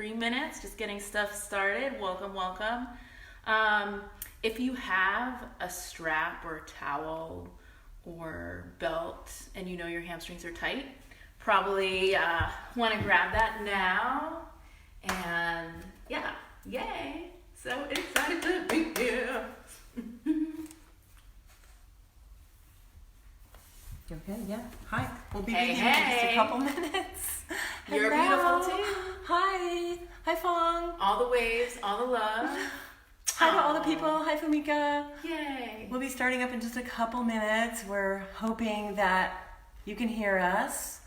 3 minutes, just getting stuff started. Welcome, welcome. If you have a strap or a towel or belt and you know your hamstrings are tight, probably want to grab that now. And yeah, yay! So excited to be here. Okay, yeah. Hi. We'll be Hey, leaving in just a hey. couple minutes. You're Hello. beautiful too. Hi. Hi, Fong. All the waves, all the love. Hi to all the people. Hi, Fumika. Yay. We'll be starting up in just a couple minutes. We're hoping that you can hear us.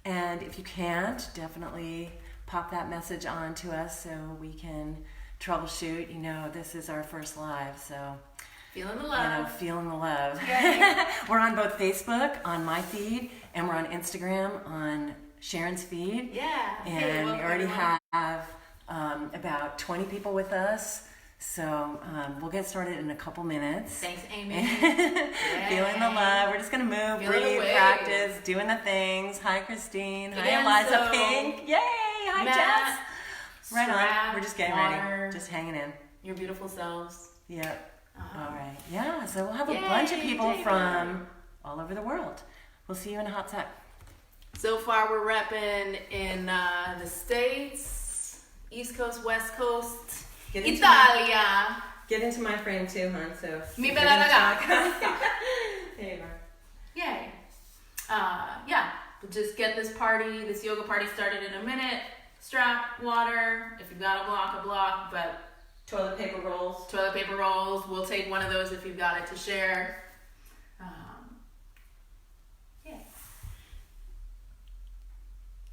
And if you can't, definitely pop that message on to us so we can troubleshoot. You know, this is our first live, so... Feeling the love. You know, feeling the love. Yay. We're on both Facebook, on my feed, and we're on Instagram, on Sharon's feed. Yeah. And we already have about 20 people with us. So we'll get started in a couple minutes. Thanks, Amy. Feeling the love. We're just going to move, breathe, practice, doing the things. Hi, Christine. Hi, Eliza Pink. Yay. Hi, Jess. Right on. We're just getting ready. Just hanging in. Your beautiful selves. Yep. All right. Yeah, so we'll have a bunch of people from all over the world. We'll see you in a hot sec. So far, we're repping in the States, East Coast, West Coast, Italia. Get into my frame too, hon. So. Mi bella ragazza. There you are. Yay. Yeah, we'll just get this yoga party started in a minute. Strap, water. If you've got a block, but. Toilet paper rolls. We'll take one of those if you've got it to share. Yeah.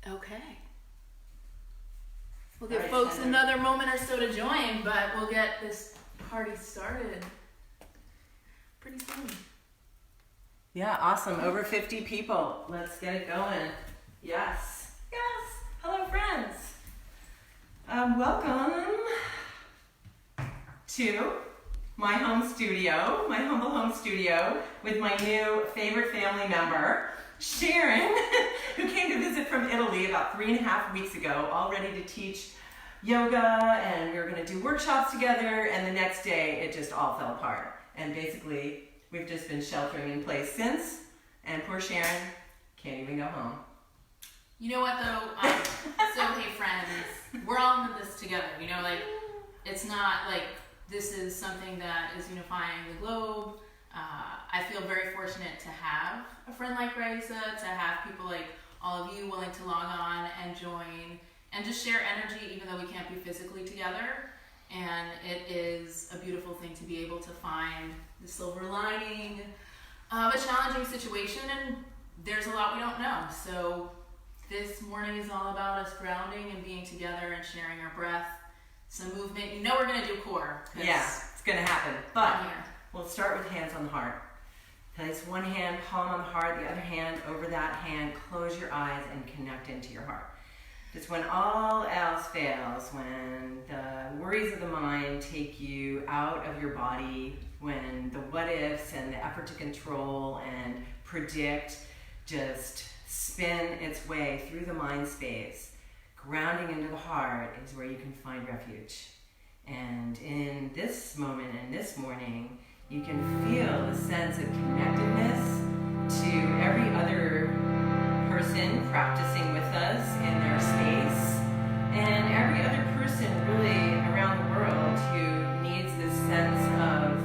Okay. We'll give folks another moment or so to join, but we'll get this party started pretty soon. Yeah, awesome. Over 50 people. Let's get it going. Yes. Hello, friends. Welcome to my home studio, my humble home studio, with my new favorite family member, Sharon, who came to visit from Italy about 3.5 weeks ago, all ready to teach yoga, and we were going to do workshops together, and the next day it just all fell apart. And basically, we've just been sheltering in place since, and poor Sharon can't even go home. You know what though? So hey friends, we're all in this together, you know, like, it's not like this is something that is unifying the globe. I feel very fortunate to have a friend like Raissa, to have people like all of you willing to log on and join and just share energy even though we can't be physically together. And it is a beautiful thing to be able to find the silver lining of a challenging situation, and there's a lot we don't know. So this morning is all about us grounding and being together and sharing our breath. Some movement. You know we're going to do core. Yeah, it's going to happen. But we'll start with hands on the heart. Place one hand, palm on the heart, the other hand over that hand. Close your eyes and connect into your heart. Just when all else fails, when the worries of the mind take you out of your body, when the what ifs and the effort to control and predict just spin its way through the mind space, grounding into the heart is where you can find refuge. And in this moment and this morning, you can feel a sense of connectedness to every other person practicing with us in their space, and every other person really around the world who needs this sense of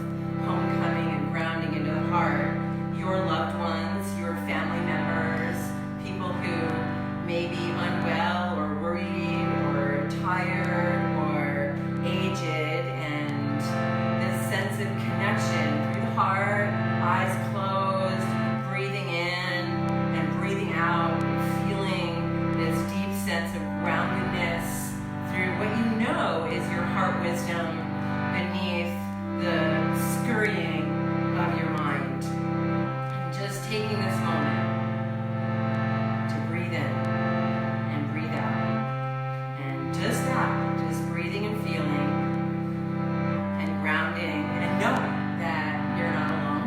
homecoming and grounding into the heart. Your loved ones, your family members, people who may be unwell or worried or tired or aged, and this sense of connection through the heart, eyes closed, breathing in and breathing out, feeling this deep sense of groundedness through what you know is your heart wisdom beneath the scurrying of your mind. Just taking this moment to breathe in and breathe out. And just that, just breathing and feeling and grounding and knowing that you're not alone.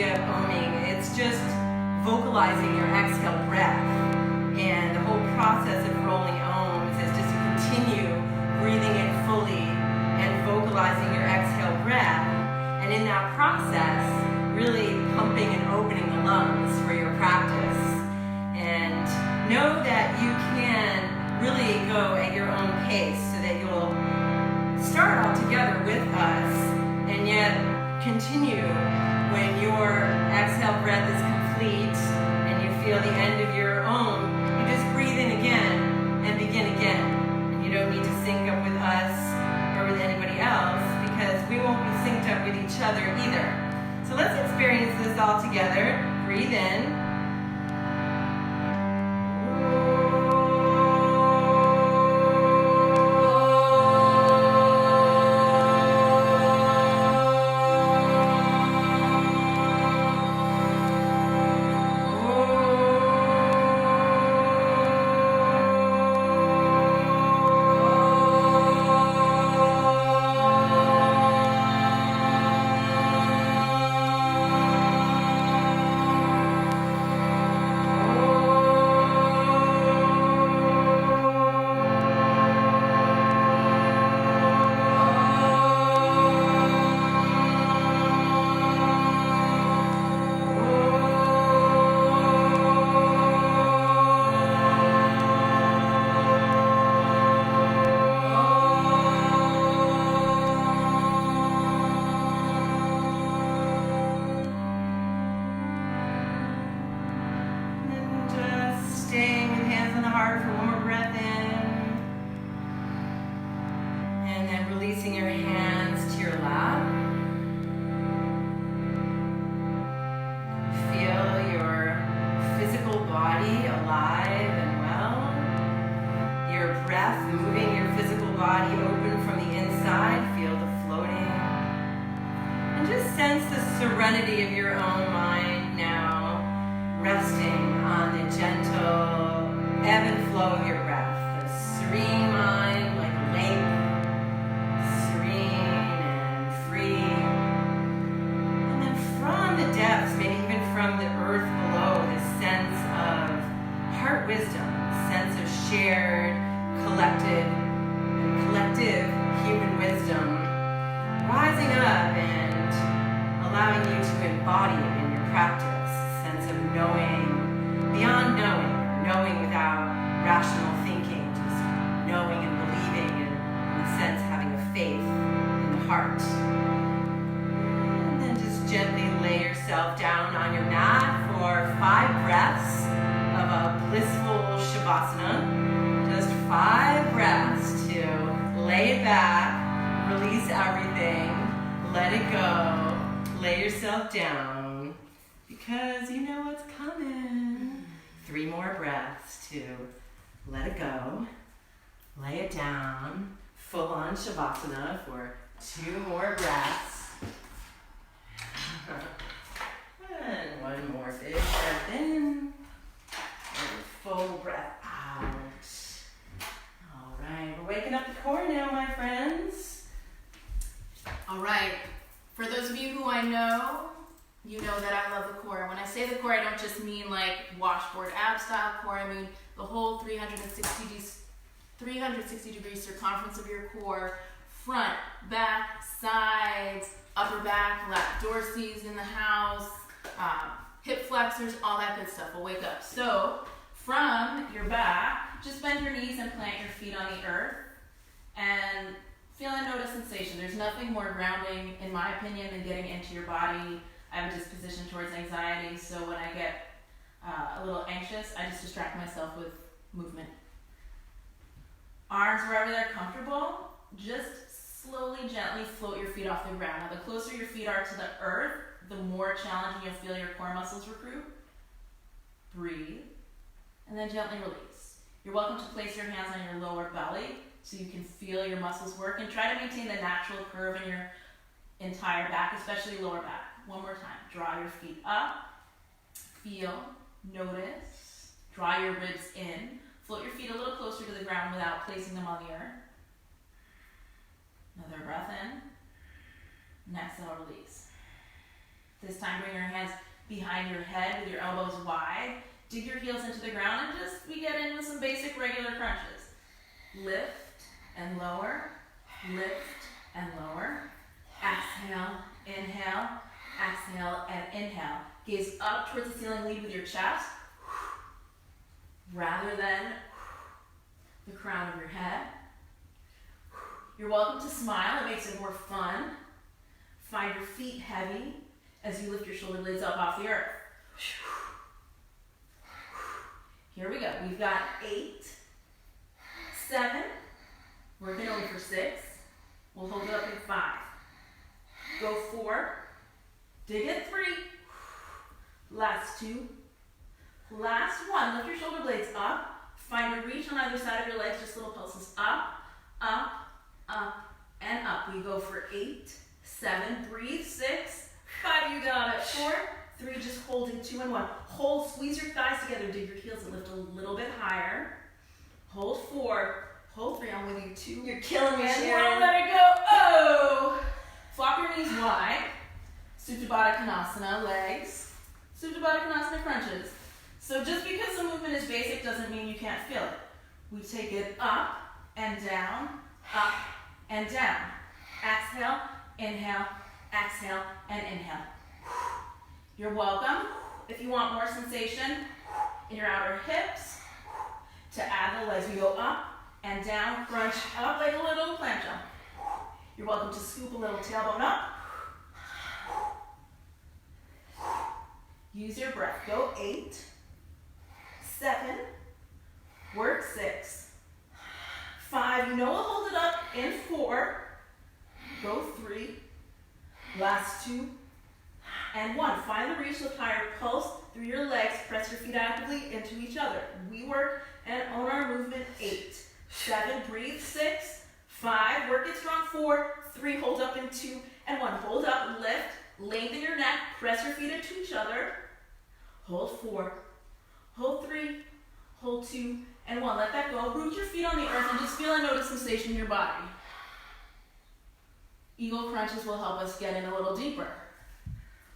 idea of oming. It's just vocalizing your exhale breath. And the whole process of rolling ohms is just to continue breathing in fully and vocalizing your exhale breath. And in that process, really pumping and opening the lungs for your practice. And know that you can really go at your own pace so that you'll start all together with us and yet continue when your exhale breath is complete and you feel the end of your own. You just breathe in again and begin again. And you don't need to sync up with us or with anybody else because we won't be synced up with each other either. So let's experience this all together. Breathe in. Releasing your hands to your lap. Feel your physical body alive and well. Your breath moving your physical body open from the inside. Feel the floating. And just sense the serenity of your own mind now, resting on the gentle ebb and flow of your breath. The serene mind like a lake. Depths, maybe even from the earth below, this sense of heart wisdom, sense of shared, collective human wisdom, rising up and allowing you to embody it in your practice, sense of knowing beyond knowing, or knowing without rational thinking, just knowing and believing, and in a sense having a faith in the heart. Gently lay yourself down on your mat for 5 breaths of a blissful Shavasana. Just 5 breaths to lay it back, release everything, let it go, lay yourself down, because you know what's coming. 3 more breaths to let it go, lay it down, full on Shavasana for 2 more breaths. And 1 more big breath in, and full breath out. All right, we're waking up the core now, my friends. All right, for those of you who I know, you know that I love the core. When I say the core, I don't just mean like washboard ab style core. I mean the whole 360 degree circumference of your core, front, back, sides, upper back, lap dorsals in the house, hip flexors, all that good stuff will wake up. So from your back, just bend your knees and plant your feet on the earth and feel and notice sensation. There's nothing more grounding, in my opinion, than getting into your body. I have a disposition towards anxiety, so when I get a little anxious, I just distract myself with movement. Arms wherever they're comfortable, just slowly, gently float your feet off the ground. Now, the closer your feet are to the earth, the more challenging you'll feel your core muscles recruit. Breathe, and then gently release. You're welcome to place your hands on your lower belly so you can feel your muscles work, and try to maintain the natural curve in your entire back, especially lower back. One more time. Draw your feet up, feel, notice, draw your ribs in, float your feet a little closer to the ground without placing them on the earth. Another breath in, and exhale, release. This time bring your hands behind your head with your elbows wide. Dig your heels into the ground and just we get in with some basic regular crunches. Lift and lower, lift and lower. Exhale, inhale, exhale, and inhale. Gaze up towards the ceiling, lead with your chest rather than the crown of your head. You're welcome to smile, it makes it more fun. Find your feet heavy as you lift your shoulder blades up off the earth. Here we go. We've got 8, 7, working over for 6. We'll hold it up in 5. Go 4, dig it 3, last 2, last 1. Lift your shoulder blades up. Find a reach on either side of your legs, just little pulses up, up, up, and up. We go for 8, 7, breathe, 6, 5, you got it, 4, 3, just holding 2 and 1. Hold, squeeze your thighs together, dig your heels and lift a little bit higher. Hold 4, hold 3, I'm with you, 2. You're killing me, and Sharon. 1, let it go, oh! Flop your knees wide. Supta Baddha Konasana, legs. Supta Baddha Konasana, crunches. So just because the movement is basic doesn't mean you can't feel it. We take it up and down, up and down. Exhale, inhale, exhale, and inhale. You're welcome. If you want more sensation in your outer hips, to add the legs, we go up and down, crunch up like a little plancha. You're welcome to scoop a little tailbone up. Use your breath. Go 8, 7, work 6, 5, you know we'll hold it up in 4, go 3, last 2, and 1. Find the reach, lift higher, pulse through your legs, press your feet actively into each other. We work and own our movement. 8, 7, breathe, 6, 5, work it strong, 4, 3, hold up in 2, and 1. Hold up, lift, lengthen your neck, press your feet into each other, hold 4, hold 3, hold 2, and 1. Let that go. Root your feet on the earth and just feel and notice sensation in your body. Eagle crunches will help us get in a little deeper.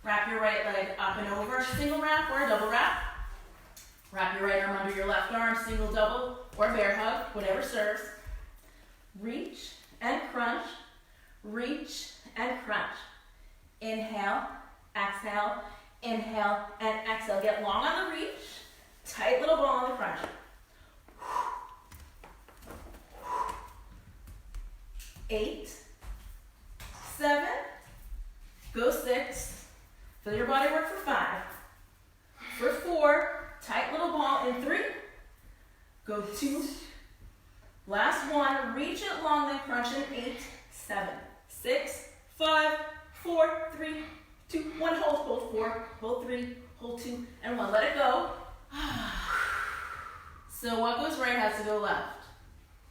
Wrap your right leg up and over, single wrap or a double wrap. Wrap your right arm under your left arm, single, double, or bear hug, whatever serves. Reach and crunch, reach and crunch. Inhale, exhale, inhale, and exhale. Get long on the reach, tight little ball on the crunch. 8, 7, go 6, feel your body work for 5, for 4, tight little ball in 3, go 2, last 1, reach it long, then crunch in 8, 7, 6, 5, 4, 3, 2, 1, hold 4, hold 3, hold 2, and 1, let it go. So what goes right has to go left.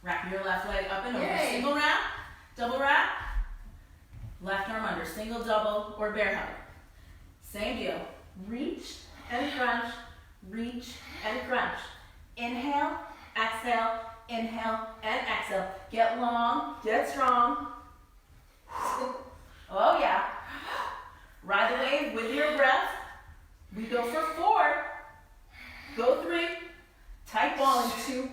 Wrap your left leg up and over, single wrap, double wrap, left arm under, single, double, or bear hug. Same deal. Reach and crunch, reach and crunch. Inhale, exhale, inhale, and exhale. Get long, get strong. Oh yeah. Ride the wave with your breath. We go for 4, go 3, tight ball in 2,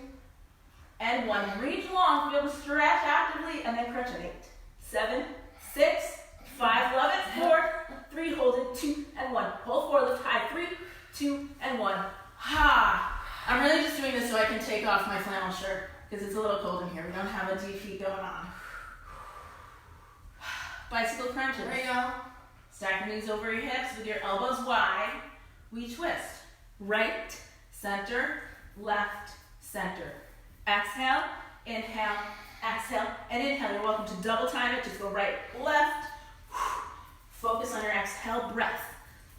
and 1. Reach long, feel the stretch actively, and then crunch in 8, 7, 6, 5, love it, 4, 3, hold it, 2, and 1. Hold 4, lift high, 3, 2, and 1. Ha! I'm really just doing this so I can take off my flannel shirt, because it's a little cold in here. We don't have a deep heat going on. Bicycle crunches. There you go. Stack your knees over your hips with your elbows wide. We twist. Right, center, left, center. Exhale, inhale, exhale, and inhale. You're welcome to double time it. Just go right, left. Focus on your exhale breath.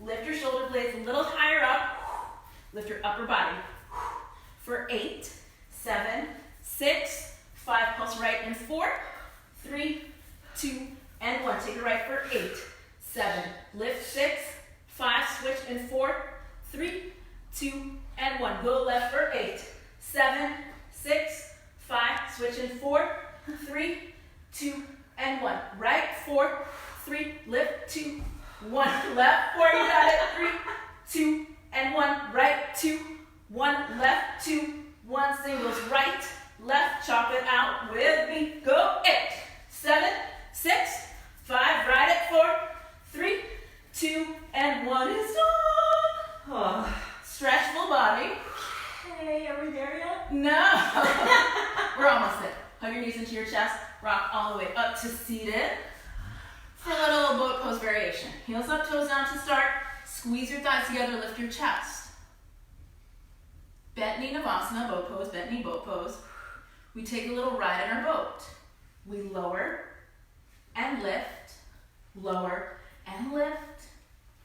Lift your shoulder blades a little higher up. Lift your upper body. For 8, 7, 6, 5, pulse right in 4, 3, 2, and 1. Take it right for 8, 7, lift 6, 5, switch in 4, 3, 2, and 1. Go left for 8, 7, 6, 5, switch in 4, 3, 2, and 1. Right, 4, 3, lift 2, 1. Left, left, 2, 1, singles, right, left, chop it out with me, go, 8, 7, 6, 5, right at 4, 3, 2, and 1 is done. Oh. Stretch full body. Okay, are we there yet? No. We're almost there. Hug your knees into your chest, rock all the way up to seated. For a little boat pose variation. Heels up, toes down to start. Squeeze your thighs together, lift your chest. Bent knee Navasana, boat pose, bent knee, boat pose. We take a little ride in our boat. We lower and lift, lower and lift.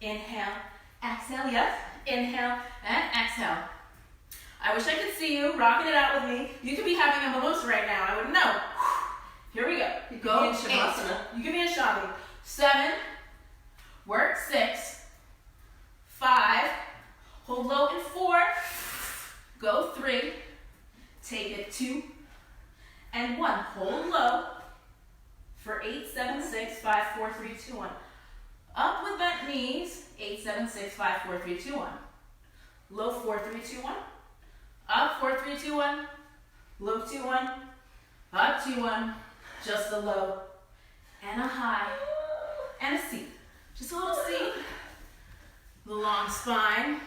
Inhale, exhale, yes. Inhale and exhale. I wish I could see you rocking it out with me. You could be having a mimosa right now, I wouldn't know. Here we go. You Go, can be in Shavasana. You can be in Shavi. 7, work 6, 5, hold low in 4, go 3, take it 2, and 1. Hold low for 8, 7, 6, 5, 4, 3, 2, 1. Up with bent knees, 8, 7, 6, 5, 4, 3, 2, 1. Low 4, 3, 2, 1. Up 4, 3, 2, 1. Low 2, 1. Up 2, 1. Just a low and a high and a seat. Just a little seat. The long spine.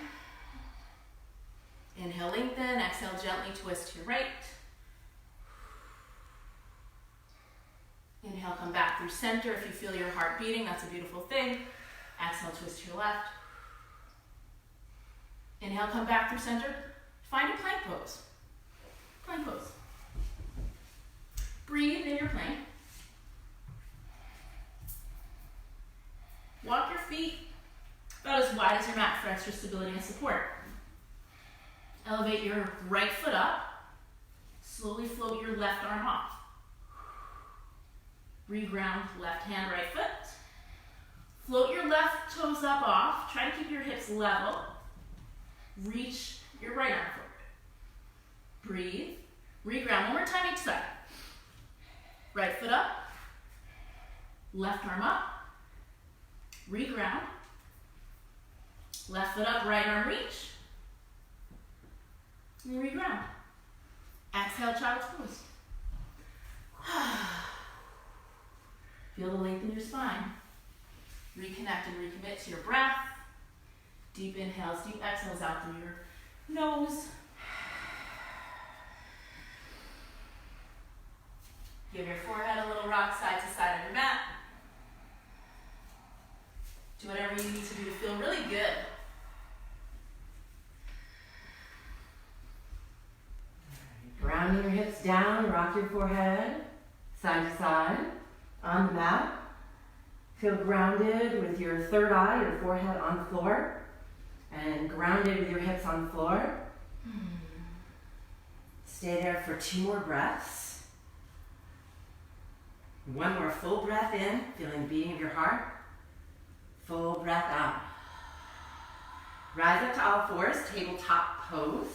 Inhale, lengthen. Exhale, gently twist to your right. Inhale, come back through center. If you feel your heart beating, that's a beautiful thing. Exhale, twist to your left. Inhale, come back through center. Find a plank pose. Plank pose. Breathe in your plank. Walk your feet about as wide as your mat for extra stability and support. Elevate your right foot up. Slowly float your left arm off. Reground left hand, right foot. Float your left toes up off. Try to keep your hips level. Reach your right arm forward. Breathe. Reground one more time each side. Right foot up. Left arm up. Reground. Left foot up, right arm reach. And reground. Exhale, child's pose. Feel the length in your spine. Reconnect and recommit to your breath. Deep inhales, deep exhales out through your nose. Give your forehead a little rock side to side on your mat. Do whatever you need to do to feel really good. Grounding your hips down, rock your forehead side to side on the mat. Feel grounded with your third eye, your forehead on the floor, and grounded with your hips on the floor. Stay there for 2 more breaths. 1 more full breath in, feeling the beating of your heart. Full breath out. Rise up to all fours, tabletop pose.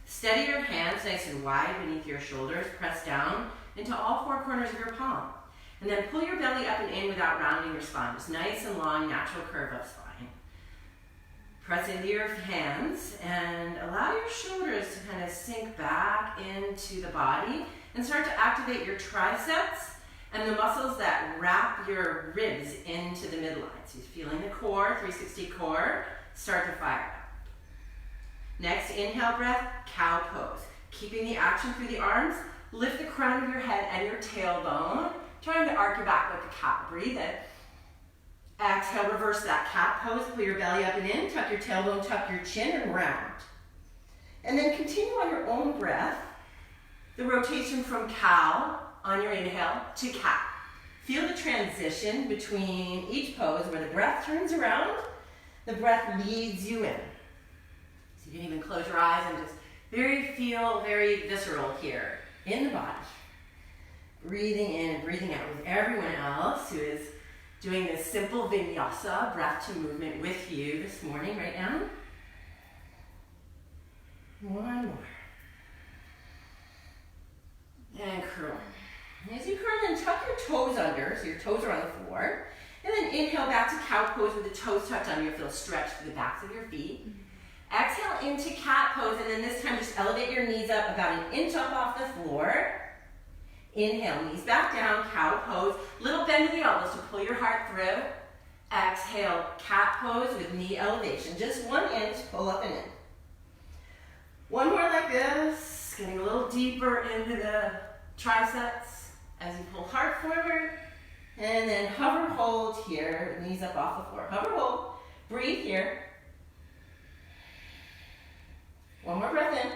Steady your hands nice and wide beneath your shoulders. Press down into all 4 corners of your palm. And then pull your belly up and in without rounding your spine. Just nice and long, natural curve of spine. Press into your hands and allow your shoulders to kind of sink back into the body and start to activate your triceps and the muscles that wrap your ribs into the midline. So you're feeling the core, 360 core, start to fire out. Next, inhale breath, cow pose. Keeping the action through the arms, lift the crown of your head and your tailbone, trying to arc your back like a cow. Breathe in. Exhale, reverse that cat pose, pull your belly up and in, tuck your tailbone, tuck your chin, and round. And then continue on your own breath, the rotation from cow on your inhale to cat. Feel the transition between each pose where the breath turns around, the breath leads you in. So you can even close your eyes and just feel very visceral here in the body. Breathing in and breathing out with everyone else who is doing this simple Vinyasa, breath to movement with you this morning, right now. One more. And curl. As you curl in, tuck your toes under, so your toes are on the floor. And then inhale back to cow pose with the toes tucked under. You'll feel a stretch through the backs of your feet. Exhale up into cat pose, and then this time just elevate your knees up about an inch up off the floor. Inhale, knees back down, cow pose. Little bend in the elbows to pull your heart through. Exhale, cat pose with knee elevation. Just 1 inch, pull up and in. One more like this, getting a little deeper into the triceps as you pull heart forward. And then hover, hold here, knees up off the floor. Hover, hold, breathe here. One more breath in.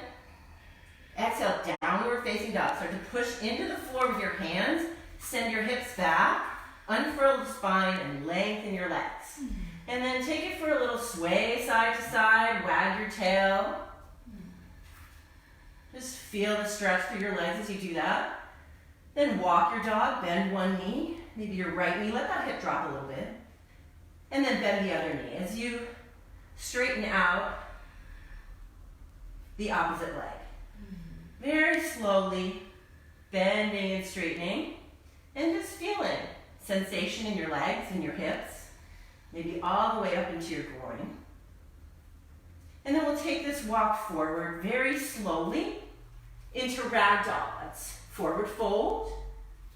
Exhale, downward facing dog. Start to push into the floor with your hands. Send your hips back. Unfurl the spine and lengthen your legs. And then take it for a little sway side to side. Wag your tail. Just feel the stretch through your legs as you do that. Then walk your dog. Bend one knee. Maybe your right knee. Let that hip drop a little bit. And then bend the other knee as you straighten out the opposite leg. Very slowly bending and straightening, and just feeling sensation in your legs and your hips, maybe all the way up into your groin. And then we'll take this walk forward very slowly into ragdoll. Let's forward fold.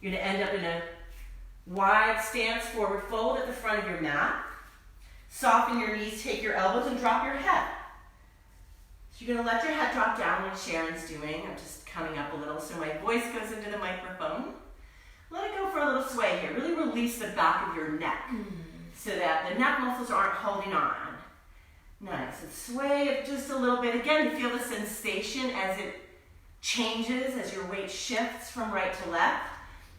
You're going to end up in a wide stance, forward fold at the front of your mat. Soften your knees, take your elbows, and drop your head. So you're going to let your head drop down like Sharon's doing. I'm just coming up a little so my voice goes into the microphone. Let it go for a little sway here. Really release the back of your neck so that the neck muscles aren't holding on. Nice. And sway it just a little bit. Again, feel the sensation as it changes, as your weight shifts from right to left.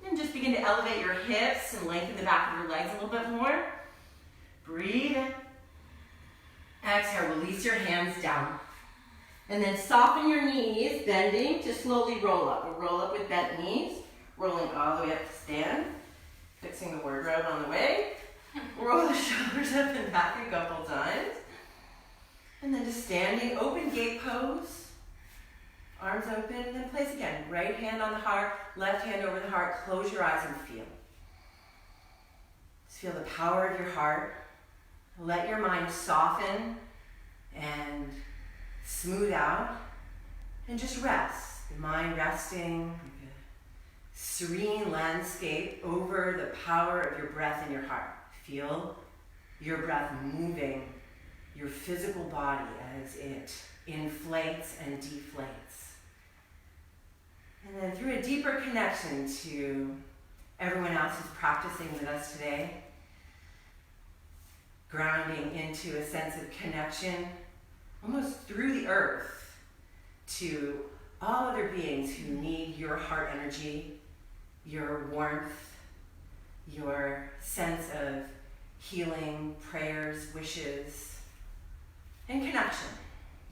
And just begin to elevate your hips and lengthen the back of your legs a little bit more. Breathe. Exhale, release your hands down. And then soften your knees, bending to slowly roll up. We'll roll up with bent knees, rolling all the way up to stand. Fixing the wardrobe on the way. Roll the shoulders up and back a couple times. And then just standing, open gate pose. Arms open, and then place again. Right hand on the heart, left hand over the heart. Close your eyes and feel. Just feel the power of your heart. Let your mind soften and smooth out, and just rest. The mind resting, like a serene landscape over the power of your breath in your heart. Feel your breath moving your physical body as it inflates and deflates. And then through a deeper connection to everyone else who's practicing with us today, grounding into a sense of connection almost through the earth to all other beings who need your heart energy, your warmth, your sense of healing, prayers, wishes, and connection.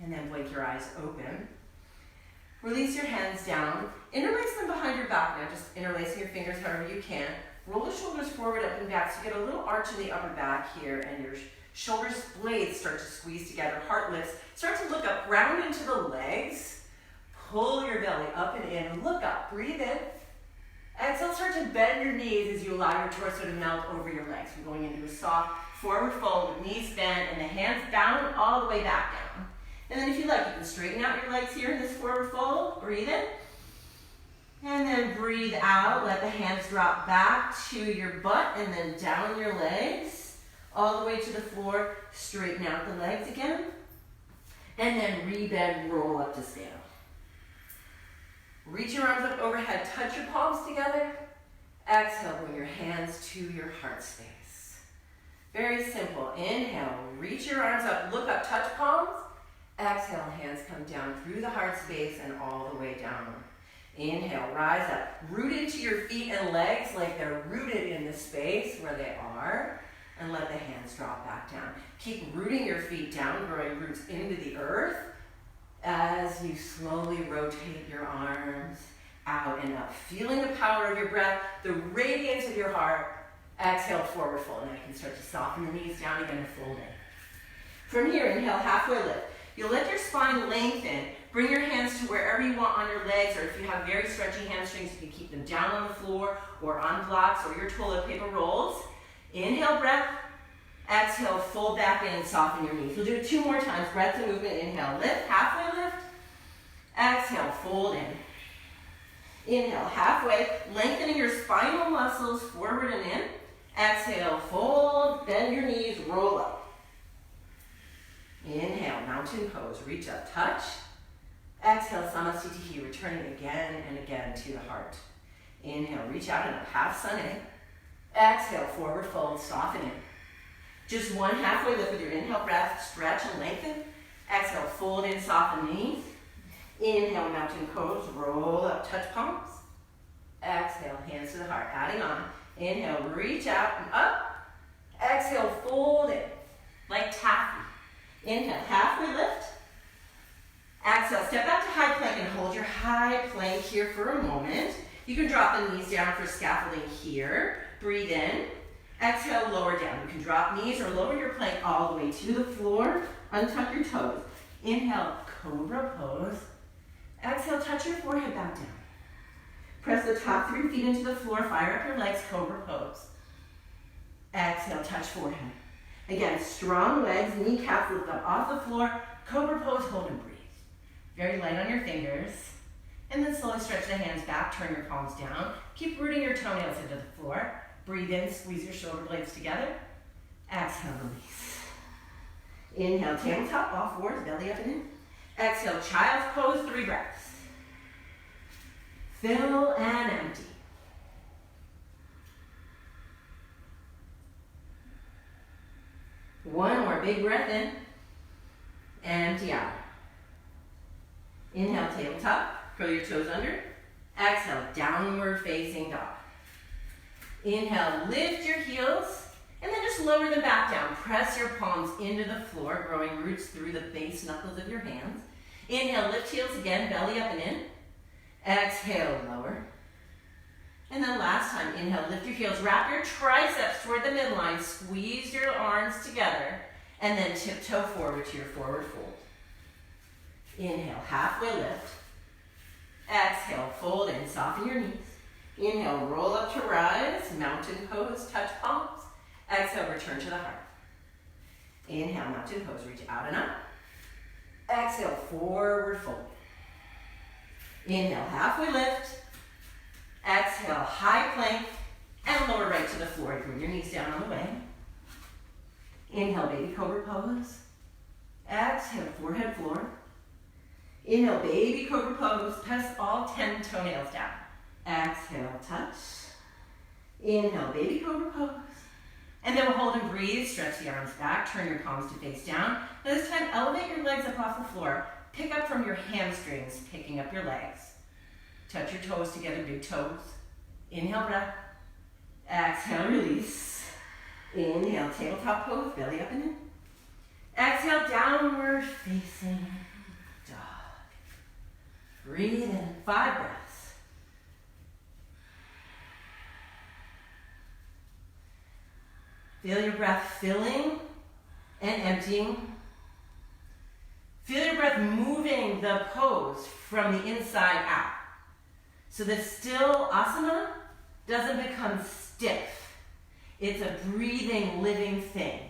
And then blink your eyes open. Release your hands down. Interlace them behind your back now, just interlacing your fingers however you can. Roll the shoulders forward, up and back, so you get a little arch in the upper back here, and your shoulders blades start to squeeze together, heart lifts. Start to look up, ground into the legs. Pull your belly up and in, look up, breathe in. Exhale, start to bend your knees as you allow your torso to melt over your legs. We're going into a soft forward fold with knees bent and the hands bound all the way back down. And then if you like, you can straighten out your legs here in this forward fold. Breathe in. And then breathe out. Let the hands drop back to your butt and then down your legs. All the way to the floor. Straighten out the legs again. And then rebend, roll up to stand. Reach your arms up overhead. Touch your palms together. Exhale, bring your hands to your heart space. Very simple. Inhale, reach your arms up. Look up, touch palms. Exhale, hands come down through the heart space and all the way down. Inhale, rise up. Root into your feet and legs like they're rooted in the space where they are. And let the hands drop back down. Keep rooting your feet down, growing roots into the earth as you slowly rotate your arms out and up. Feeling the power of your breath, the radiance of your heart. Exhale, forward fold. And I can start to soften the knees down again and fold in. From here, inhale, halfway lift. You'll let your spine lengthen. Bring your hands to wherever you want on your legs, or if you have very stretchy hamstrings, you can keep them down on the floor or on blocks or your toilet paper rolls. Inhale, breath. Exhale, fold back in, soften your knees. We'll do it 2 more times. Breath and movement. Inhale, lift, halfway lift. Exhale, fold in. Inhale, halfway, lengthening your spinal muscles forward and in. Exhale, fold, bend your knees, roll up. Inhale, mountain pose, reach up, touch. Exhale, Samasthiti, returning again and again to the heart. Inhale, reach out and up, half sun in. Exhale, forward fold, soften in. Just 1 halfway lift with your inhale breath, stretch and lengthen. Exhale, fold in, soften knees. Inhale, mountain pose, roll up, touch palms. Exhale, hands to the heart, adding on. Inhale, reach out and up. Exhale, fold in, like taffy. Inhale, halfway lift. Exhale, step back to high plank and hold your high plank here for a moment. You can drop the knees down for scaffolding here. Breathe in. Exhale, lower down. You can drop knees or lower your plank all the way to the floor. Untuck your toes. Inhale, cobra pose. Exhale, touch your forehead back down. Press the top 3 feet into the floor. Fire up your legs, cobra pose. Exhale, touch forehead. Again, strong legs, kneecaps lift up off the floor. Cobra pose, hold and breathe. Very light on your fingers. And then slowly stretch the hands back, turn your palms down. Keep rooting your toenails into the floor. Breathe in, squeeze your shoulder blades together. Exhale, release. Inhale, tabletop, all fours, belly up and in. Exhale, child's pose, 3 breaths. Fill and empty. One more big breath in. Empty out. Inhale, tabletop, curl your toes under. Exhale, downward facing dog. Inhale, lift your heels, and then just lower them back down. Press your palms into the floor, growing roots through the base knuckles of your hands. Inhale, lift heels again, belly up and in. Exhale, lower. And then last time, inhale, lift your heels, wrap your triceps toward the midline, squeeze your arms together, and then tiptoe forward to your forward fold. Inhale, halfway lift. Exhale, fold in, soften your knees. Inhale, roll up to rise, mountain pose, touch palms. Exhale, return to the heart. Inhale, mountain pose, reach out and up. Exhale, forward fold. Inhale, halfway lift. Exhale, high plank, and lower right to the floor. Bring your knees down on the way. Inhale, baby cobra pose. Exhale, forehead floor. Inhale, baby cobra pose. Press all 10 toenails down. Exhale, touch. Inhale, baby cobra pose. And then we'll hold and breathe. Stretch the arms back. Turn your palms to face down. Now this time, elevate your legs up off the floor. Pick up from your hamstrings, picking up your legs. Touch your toes together, big toes. Inhale, breath. Exhale, release. Inhale, tabletop pose, belly up and in. Exhale, downward facing dog. Breathe in, 5 breaths. Feel your breath filling and emptying. Feel your breath moving the pose from the inside out. So the still asana doesn't become stiff. It's a breathing, living thing.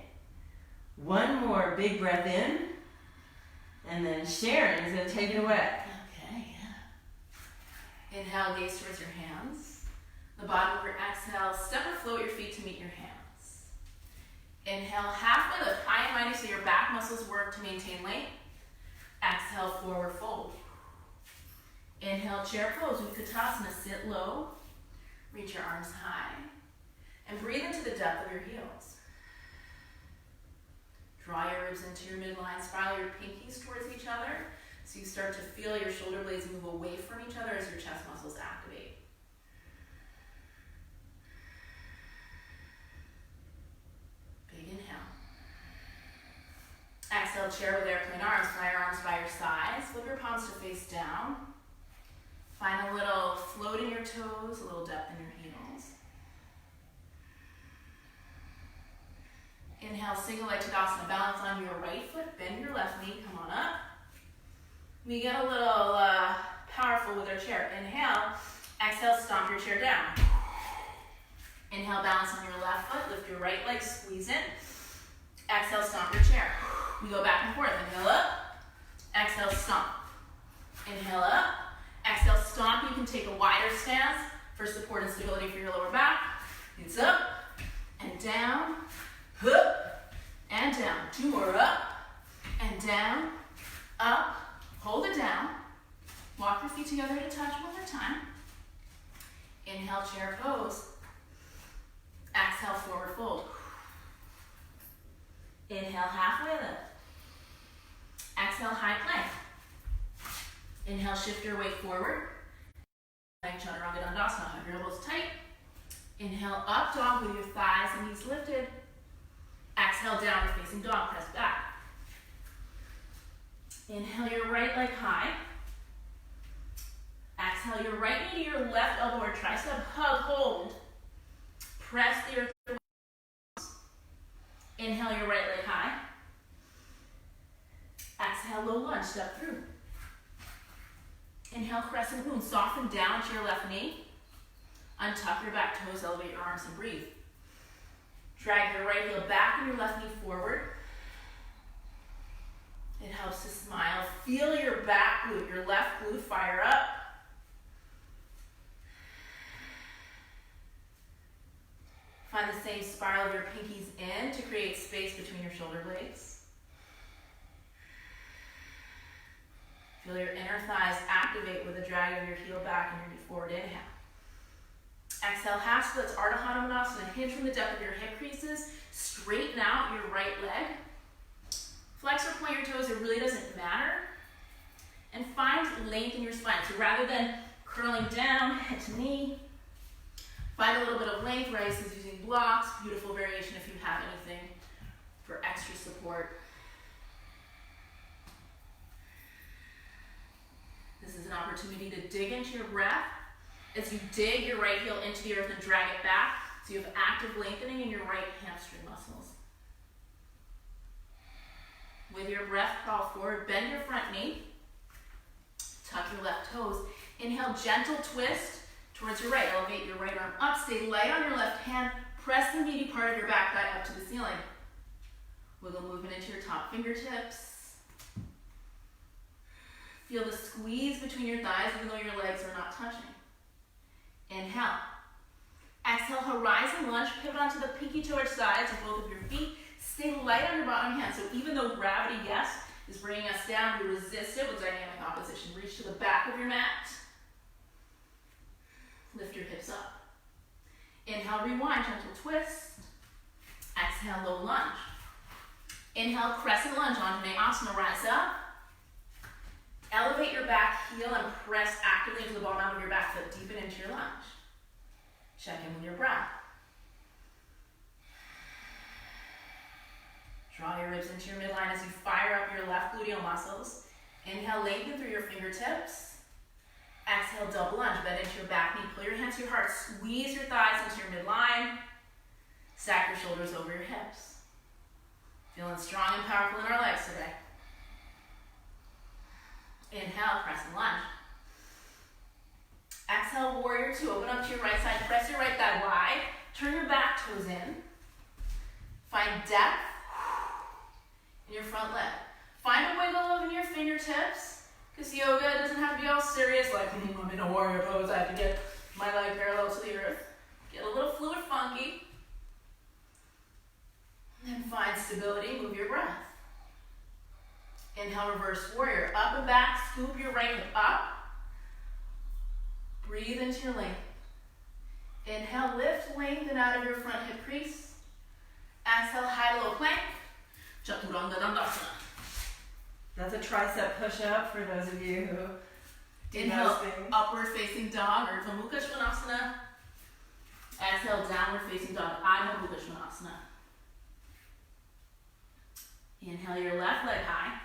One more big breath in, and then Sharon is going to take it away. Okay, yeah. Inhale, gaze towards your hands. The bottom of your exhale, step or float your feet to meet your hands. Inhale, halfway lift, high and mighty so your back muscles work to maintain length. Exhale, forward fold. Inhale, chair pose, Utkatasana, sit low. Reach your arms high. And breathe into the depth of your heels. Draw your ribs into your midline, spiral your pinkies towards each other so you start to feel your shoulder blades move away from each other as your chest muscles activate. Big inhale. Exhale, chair with airplane arms. Fly your arms by your sides. Flip your palms to face down. Find a little float in your toes, a little depth in your heels. Inhale, single leg Tadasana. Balance on your right foot. Bend your left knee. Come on up. We get a little powerful with our chair. Inhale. Exhale, stomp your chair down. Inhale, balance on your left foot. Lift your right leg. Squeeze in. Exhale, stomp your chair. We go back and forth. Inhale up. Exhale, stomp. Inhale up. Exhale, stomp. You can take a wider stance for support and stability for your lower back. It's up and down. Up and down. 2 more. Up and down. Up. Hold it down. Walk your feet together to touch one more time. Inhale, chair pose. Exhale, forward fold. Inhale, halfway lift. Exhale, high plank. Inhale, shift your weight forward. Plank chaturanga dandasana. Hug your elbows tight. Inhale, up dog with your thighs and knees lifted. Exhale, downward facing dog. Press back. Inhale, your right leg high. Exhale, your right knee to your left elbow or tricep. Hug, hold. Press the earth. Inhale, your right leg high. Exhale, low lunge, step through. Inhale, crescent moon, soften down to your left knee. Untuck your back toes, elevate your arms and breathe. Drag your right heel back and your left knee forward. It helps to smile. Feel your back glute, your left glute fire up. Find the same spiral of your pinkies in to create space between your shoulder blades. Feel your inner thighs activate with a drag of your heel back and your knee forward. Inhale. Exhale, half splits, Ardha Hanumanasana. Hinge from the depth of your hip creases. Straighten out your right leg. Flex or point your toes, it really doesn't matter. And find length in your spine. So rather than curling down, head to knee, find a little bit of length. Raissa is using blocks. Beautiful variation if you have anything for extra support. This is an opportunity to dig into your breath. As you dig your right heel into the earth and drag it back, so you have active lengthening in your right hamstring muscles. With your breath, crawl forward, bend your front knee, tuck your left toes. Inhale, gentle twist towards your right. Elevate your right arm up, stay light on your left hand, press the meaty part of your back thigh up to the ceiling. Wiggle movement into your top fingertips. Feel the squeeze between your thighs even though your legs are not touching. Inhale. Exhale, horizon lunge, pivot onto the pinky towards sides of both of your feet. Stay light on your bottom hand. So even though gravity, yes, is bringing us down, we resist it with dynamic opposition. Reach to the back of your mat. Lift your hips up. Inhale, rewind, gentle twist. Exhale, low lunge. Inhale, crescent lunge, Anjaneyasana, rise up. Elevate your back heel and press actively into the bottom of your back foot. Deepen into your lunge. Check in with your breath. Draw your ribs into your midline as you fire up your left gluteal muscles. Inhale, lengthen through your fingertips. Exhale, double lunge. Bend into your back knee. Pull your hands to your heart. Squeeze your thighs into your midline. Stack your shoulders over your hips. Feeling strong and powerful in our legs today. Inhale, crescent lunge. Exhale, warrior two. Open up to your right side. Press your right thigh wide. Turn your back toes in. Find depth in your front leg. Find a wiggle in your fingertips. Because yoga doesn't have to be all serious, like, I'm in a warrior pose, I have to get my leg parallel to the earth. Get a little fluid funky. And then find stability, move your breath. Inhale, reverse warrior. Up and back, scoop your right hip up. Breathe into your length. Inhale, lift, lengthen out of your front hip crease. Exhale, high low plank. Chaturanga Dandasana. That's a tricep push-up for those of you who do Inhale, those things. Upward facing dog or Urdhva Mukha Svanasana. exhale, downward facing dog, Adho Mukha Svanasana. Inhale your left leg high.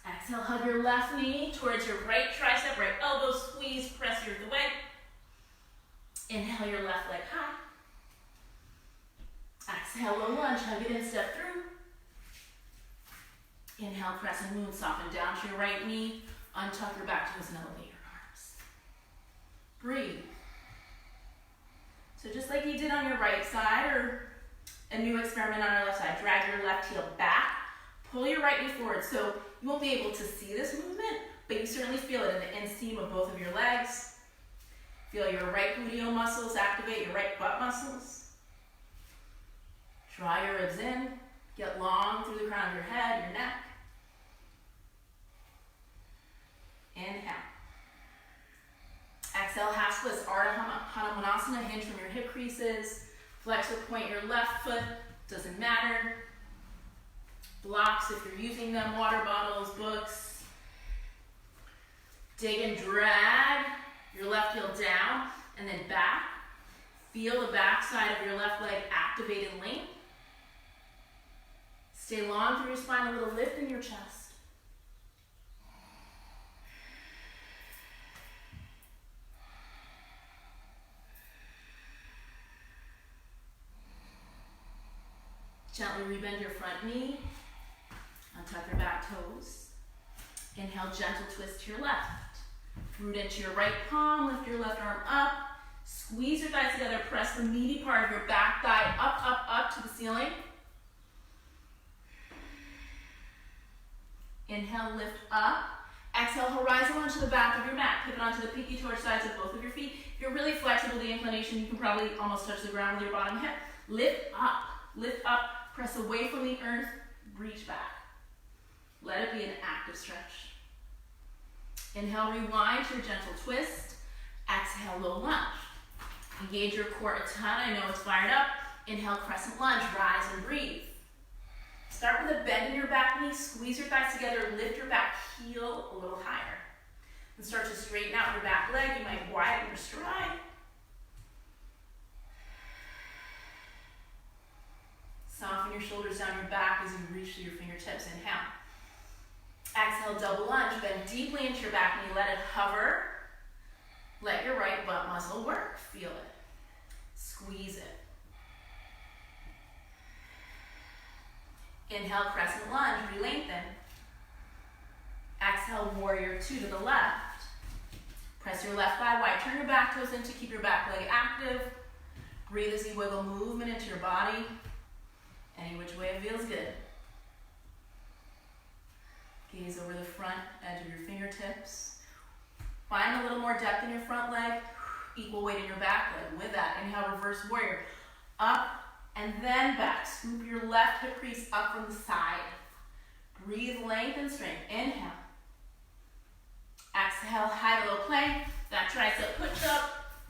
Exhale, hug your left knee towards your right tricep, right elbow, squeeze, press your away. Inhale your left leg high. Exhale, low lunge, hug it in, step through. Inhale, crescent moon, soften down to your right knee. Untuck your back toes and elevate your arms. Breathe. So just like you did on your right side or A new experiment on our left side. Drag your left heel back. Pull your right knee forward. So you won't be able to see this movement, but you certainly feel it in the inseam of both of your legs. Feel your right gluteal muscles activate, your right butt muscles. Draw your ribs in. Get long through the crown of your head, your neck. Inhale. Exhale, half splits, Ardha Hanumanasana, hinge from your hip creases. Flex or point your left foot, doesn't matter. Blocks if you're using them, water bottles, books. Dig and drag your left heel down and then back. Feel the back side of your left leg activate and length. Stay long through your spine, a little lift in your chest. Gently rebend your front knee. Untuck your back toes. Inhale, gentle twist to your left. Root into your right palm, lift your left arm up. Squeeze your thighs together, press the meaty part of your back thigh up, up, up to the ceiling. Inhale, lift up. Exhale, horizon lunge to the back of your mat. Pivot onto the pinky toe sides of both of your feet. If you're really flexible, the inclination, you can probably almost touch the ground with your bottom hip. Lift up, press away from the earth, reach back. Let it be an active stretch. Inhale, rewind to your gentle twist. Exhale, low lunge. Engage your core a ton. I know it's fired up. Inhale, crescent lunge, rise and breathe. Start with a bend in your back knee, squeeze your thighs together, lift your back heel a little higher. And start to straighten out your back leg. You might widen your stride. Soften your shoulders down your back as you reach to your fingertips. Inhale. Exhale, double lunge. Bend deeply into your back knee. Let it hover. Let your right butt muscle work. Feel it. Squeeze it. Inhale, crescent lunge. Re-lengthen. Exhale, warrior two to the left. Press your left thigh wide. Turn your back toes in to keep your back leg active. Breathe as you wiggle movement into your body. Any which way it feels good. Gaze over the front edge of your fingertips. Find a little more depth in your front leg. Equal weight in your back leg. With that, inhale, reverse warrior. Up and then back. Scoop your left hip crease up from the side. Breathe length and strength. Inhale. Exhale, high to low plank. That tricep push-up.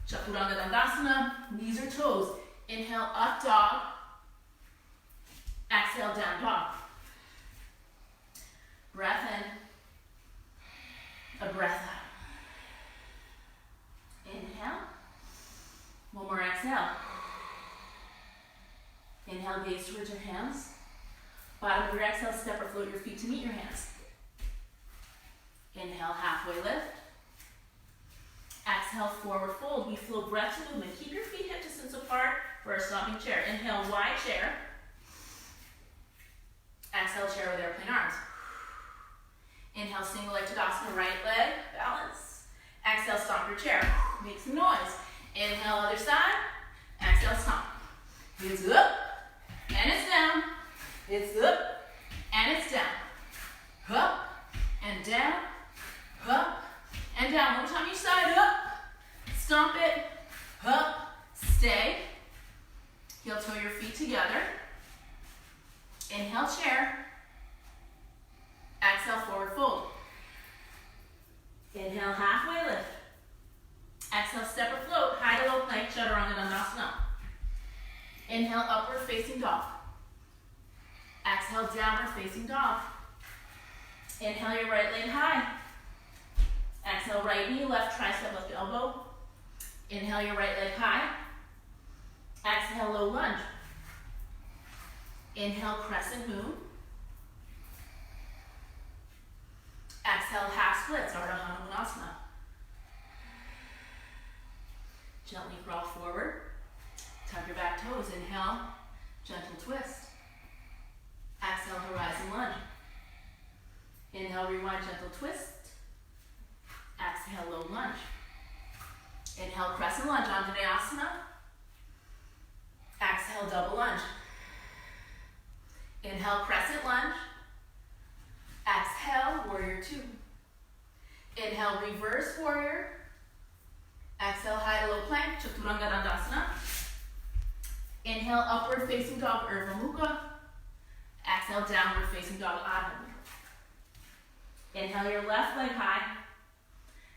Chaturanga Dandasana. Knees or toes. Inhale, up dog. Exhale, down dog. Breath in. A breath out. Inhale. One more exhale. Inhale, gaze towards your hands. Bottom of your exhale, step or float your feet to meet your hands. Inhale, halfway lift. Exhale, forward fold. We flow breath to movement. Keep your feet hip distance apart for a stomping chair. Inhale, wide chair. Exhale, chair with airplane arms. Inhale, single leg Tadasana, right leg, balance. Exhale, stomp your chair. Make some noise. Inhale, other side. Exhale, stomp. It's up, and it's down. It's up, and it's down. Up, and down. Up, and down. One more time each side. Up, stomp it. Up, stay. Heel toe your feet together. Inhale, chair. Exhale, forward fold. Inhale, halfway lift. Exhale, step or float, high to low plank, Chaturanga Dandasana. Inhale, upward facing dog. Exhale, downward facing dog. Inhale, your right leg high. Exhale, right knee, left tricep, left elbow. Inhale, your right leg high. Exhale, low lunge. Inhale, crescent moon. Exhale, half splits, Ardha Hanumanasana. Gently crawl forward. Tuck your back toes. Inhale, gentle twist. Exhale, horizon lunge. Inhale, rewind, gentle twist. Exhale, low lunge. Inhale, crescent lunge, Anjaneyasana. Exhale, double lunge. Inhale, crescent lunge. Exhale, warrior two. Inhale, reverse warrior. Exhale, high to low plank, Chaturanga Dandasana. Inhale, upward facing dog, Urdhva Mukha. Exhale, downward facing dog, Adho Mukha. Inhale your left leg high.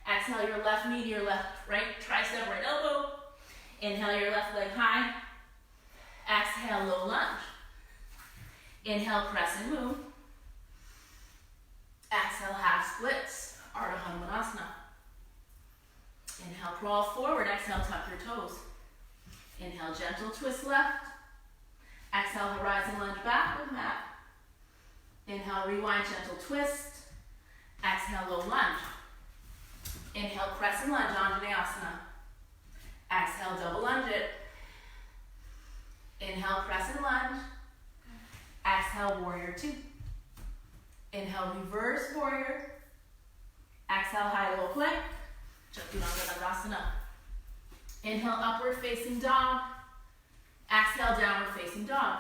Exhale your left knee to your left, right tricep, right elbow. Inhale your left leg high. Exhale, low lunge. Inhale, crescent moon. Exhale, half splits, Ardha Hanumanasana. Inhale, crawl forward. Exhale, tuck your toes. Inhale, gentle twist left. Exhale, horizon lunge back with mat. Inhale, rewind, gentle twist. Exhale, low lunge. Inhale, crescent lunge, Anjaneyasana. Exhale, double lunge it. Inhale, crescent lunge. Exhale, warrior two. Inhale, reverse warrior. Exhale, high low plank, Chaturanga Dandasana. Inhale, upward facing dog. Exhale, downward facing dog.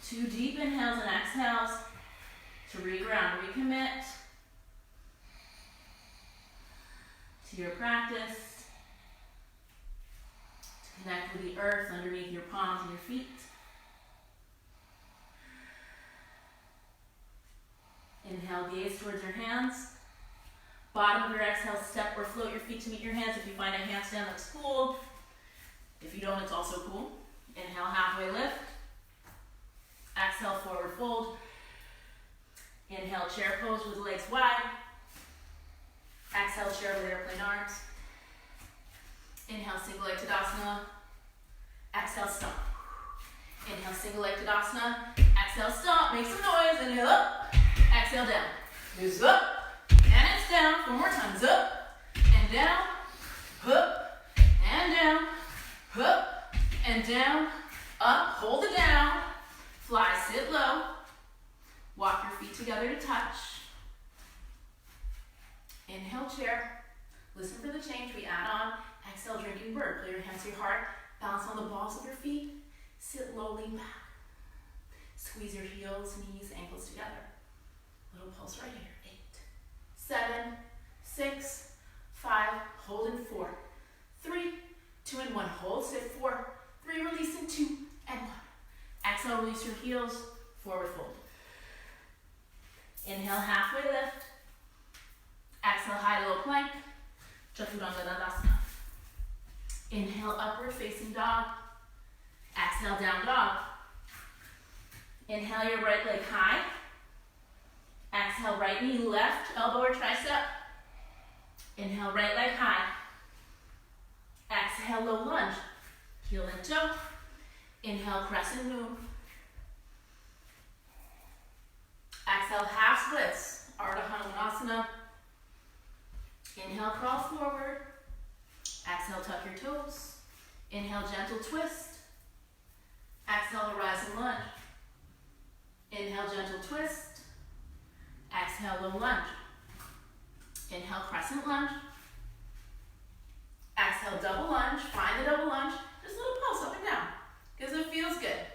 2 deep inhales and exhales to reground, recommit to your practice, to connect with the earth underneath your palms and your feet. Inhale, gaze towards your hands. Bottom of your exhale, step or float your feet to meet your hands. If you find a handstand, that's cool. If you don't, it's also cool. Inhale, halfway lift. Exhale, forward fold. Inhale, chair pose with legs wide. Exhale, chair with airplane arms. Inhale, single leg Tadasana. Exhale, stomp. Inhale, single leg Tadasana. Exhale, stomp. Make some noise. Inhale, up. Exhale, down. It's up. And it's down. 4 more times. Up and down. Up and down. Up and down. Up. Hold it down. Fly, sit low. Walk your feet together to touch. Inhale, chair. Listen for the change. We add on. Exhale, drinking bird. Play your hands to your heart. Balance on the balls of your feet. Sit low, lean back. Squeeze your heels, knees, ankles together. Little pulse right here. 8, 7, 6, 5. Hold in 4, 3, 2, and 1. Hold, sit 4, 3. Release in 2 and 1. Exhale, release your heels. Forward fold. Inhale, halfway lift. Exhale, high low plank, Chaturanga Dandasana. Inhale, upward facing dog. Exhale, down dog. Inhale, your right leg high. Exhale, right knee, left elbow or tricep. Inhale, right leg high. Exhale, low lunge, heel and toe. Inhale, crescent moon. Exhale, half splits, Ardha Hanumanasana. Inhale, crawl forward. Exhale, tuck your toes. Inhale, gentle twist. Exhale, horizon lunge. Inhale, gentle twist. Exhale, low lunge. Inhale, crescent lunge. Exhale, double lunge. Find the double lunge. Just a little pulse up and down because it feels good.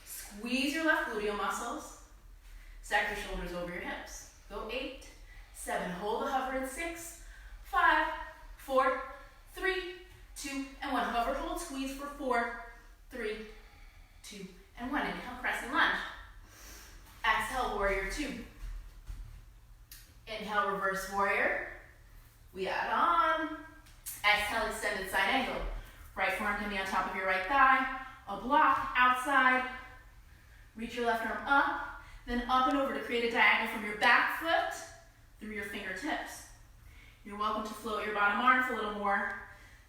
Squeeze your left gluteal muscles. Stack your shoulders over your hips. Go 8, 7. Hold the hover in 6, 5, 4, 3, 2, and 1. Hover, hold, squeeze for 4, 3, 2, and 1. Inhale, crescent lunge. Exhale, warrior 2. Inhale, reverse warrior. We add on. Exhale, extended side angle. Right forearm can be on top of your right thigh. A block outside. Reach your left arm up. Then up and over to create a diagonal from your back foot through your fingertips. You're welcome to float your bottom arm for a little more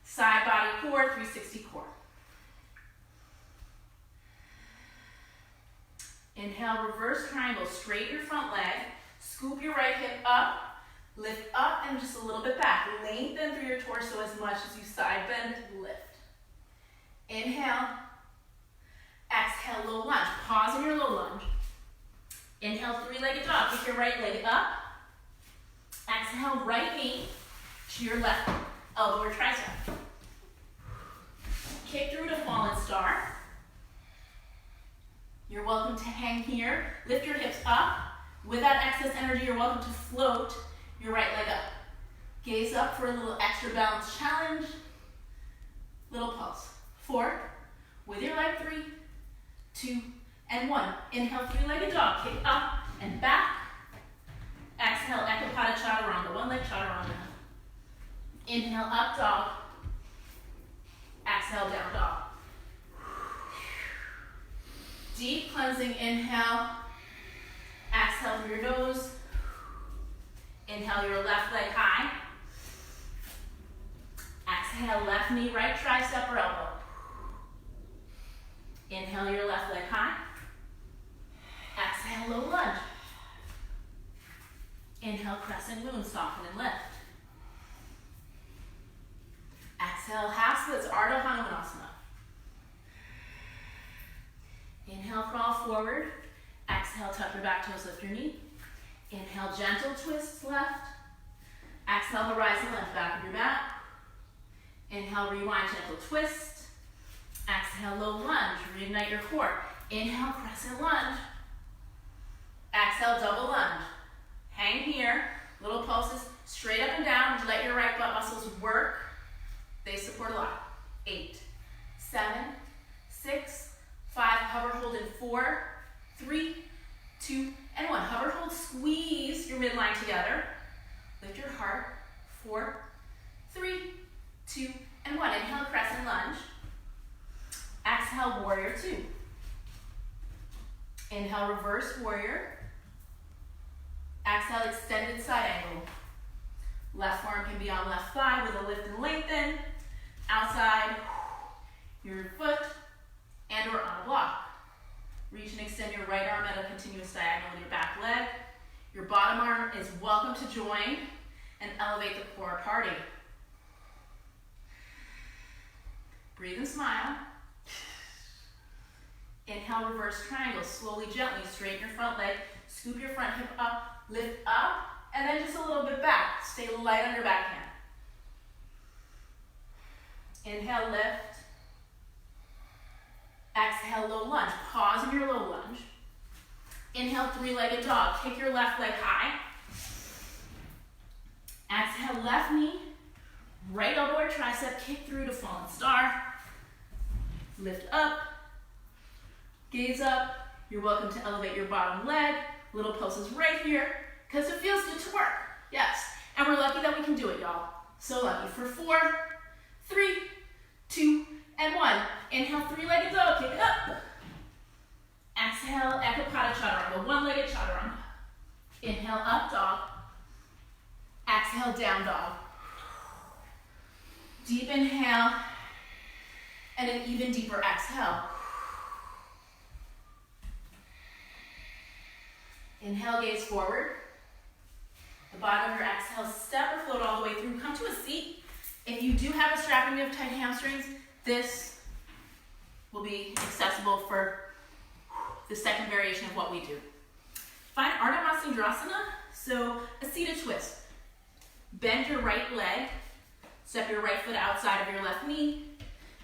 side body core, 360 core. Inhale, reverse triangle. Straight your front leg. Scoop your right hip up. Lift up and just a little bit back. Lengthen through your torso as much as you side bend, lift. Inhale. Exhale, low lunge. Pause in your low lunge. Inhale, 3-legged dog. Kick your right leg up. Exhale, right knee to your left elbow or tricep. Kick through to fallen star. You're welcome to hang here. Lift your hips up. With that excess energy, you're welcome to float your right leg up. Gaze up for a little extra balance challenge. Little pulse. 4, with your leg 3, 2, and 1. Inhale, three-legged dog. Kick up and back. Exhale, Ekapada Chaturanga. One leg chaturanga. Inhale, up dog. Exhale, down dog. Deep cleansing inhale. Exhale through your nose. Inhale your left leg high. Exhale, left knee, right tricep or elbow. Inhale your left leg high. Exhale, low lunge. Inhale, crescent moon, soften and lift. Exhale, half splits, Ardha Hanumanasana. Inhale, crawl forward. Exhale, tuck your back toes, lift your knee. Inhale, gentle twists left. Exhale, horizon lunge, back of your mat. Inhale, rewind, gentle twist. Exhale, low lunge, reignite your core. Inhale, crescent lunge. Exhale, double lunge. Hang here, little pulses, straight up and down. Let your right butt muscles work. They support a lot. 8, 7, 6, 5, hover, hold in 4, 3, 2, and 1. Hover, hold, squeeze your midline together. Lift your heart. 4, 3, 2, and 1. Inhale, crescent lunge. Exhale, warrior 2. Inhale, reverse warrior. Exhale, extended side angle. Left forearm can be on left thigh with a lift and lengthen. Outside your foot and or on a block. Reach and extend your right arm at a continuous diagonal with your back leg. Your bottom arm is welcome to join and elevate the core party. Breathe and smile. Inhale, reverse triangle. Slowly, gently, straighten your front leg. Scoop your front hip up, lift up, and then just a little bit back. Stay light on your backhand. Inhale, lift. Exhale, low lunge. Pause in your low lunge. Inhale, three-legged dog. Kick your left leg high. Exhale, left knee. Right elbow or tricep. Kick through to fallen star. Lift up. Gaze up. You're welcome to elevate your bottom leg. Little pulses right here, because it feels good to work. Yes. And we're lucky that we can do it, y'all. So lucky. For 4, 3, 2, and 1. Inhale, three-legged dog. Kick it up. Exhale, Ekapada Chaturanga. One-legged chaturanga. Inhale, up dog. Exhale, down dog. Deep inhale. And an even deeper exhale. Inhale, gaze forward. The bottom of your exhale, step or float all the way through. Come to a seat. If you do have a strap and you have tight hamstrings, this will be accessible for the second variation of what we do. Find Ardha Matsyendrasana, so a seated twist. Bend your right leg. Step your right foot outside of your left knee.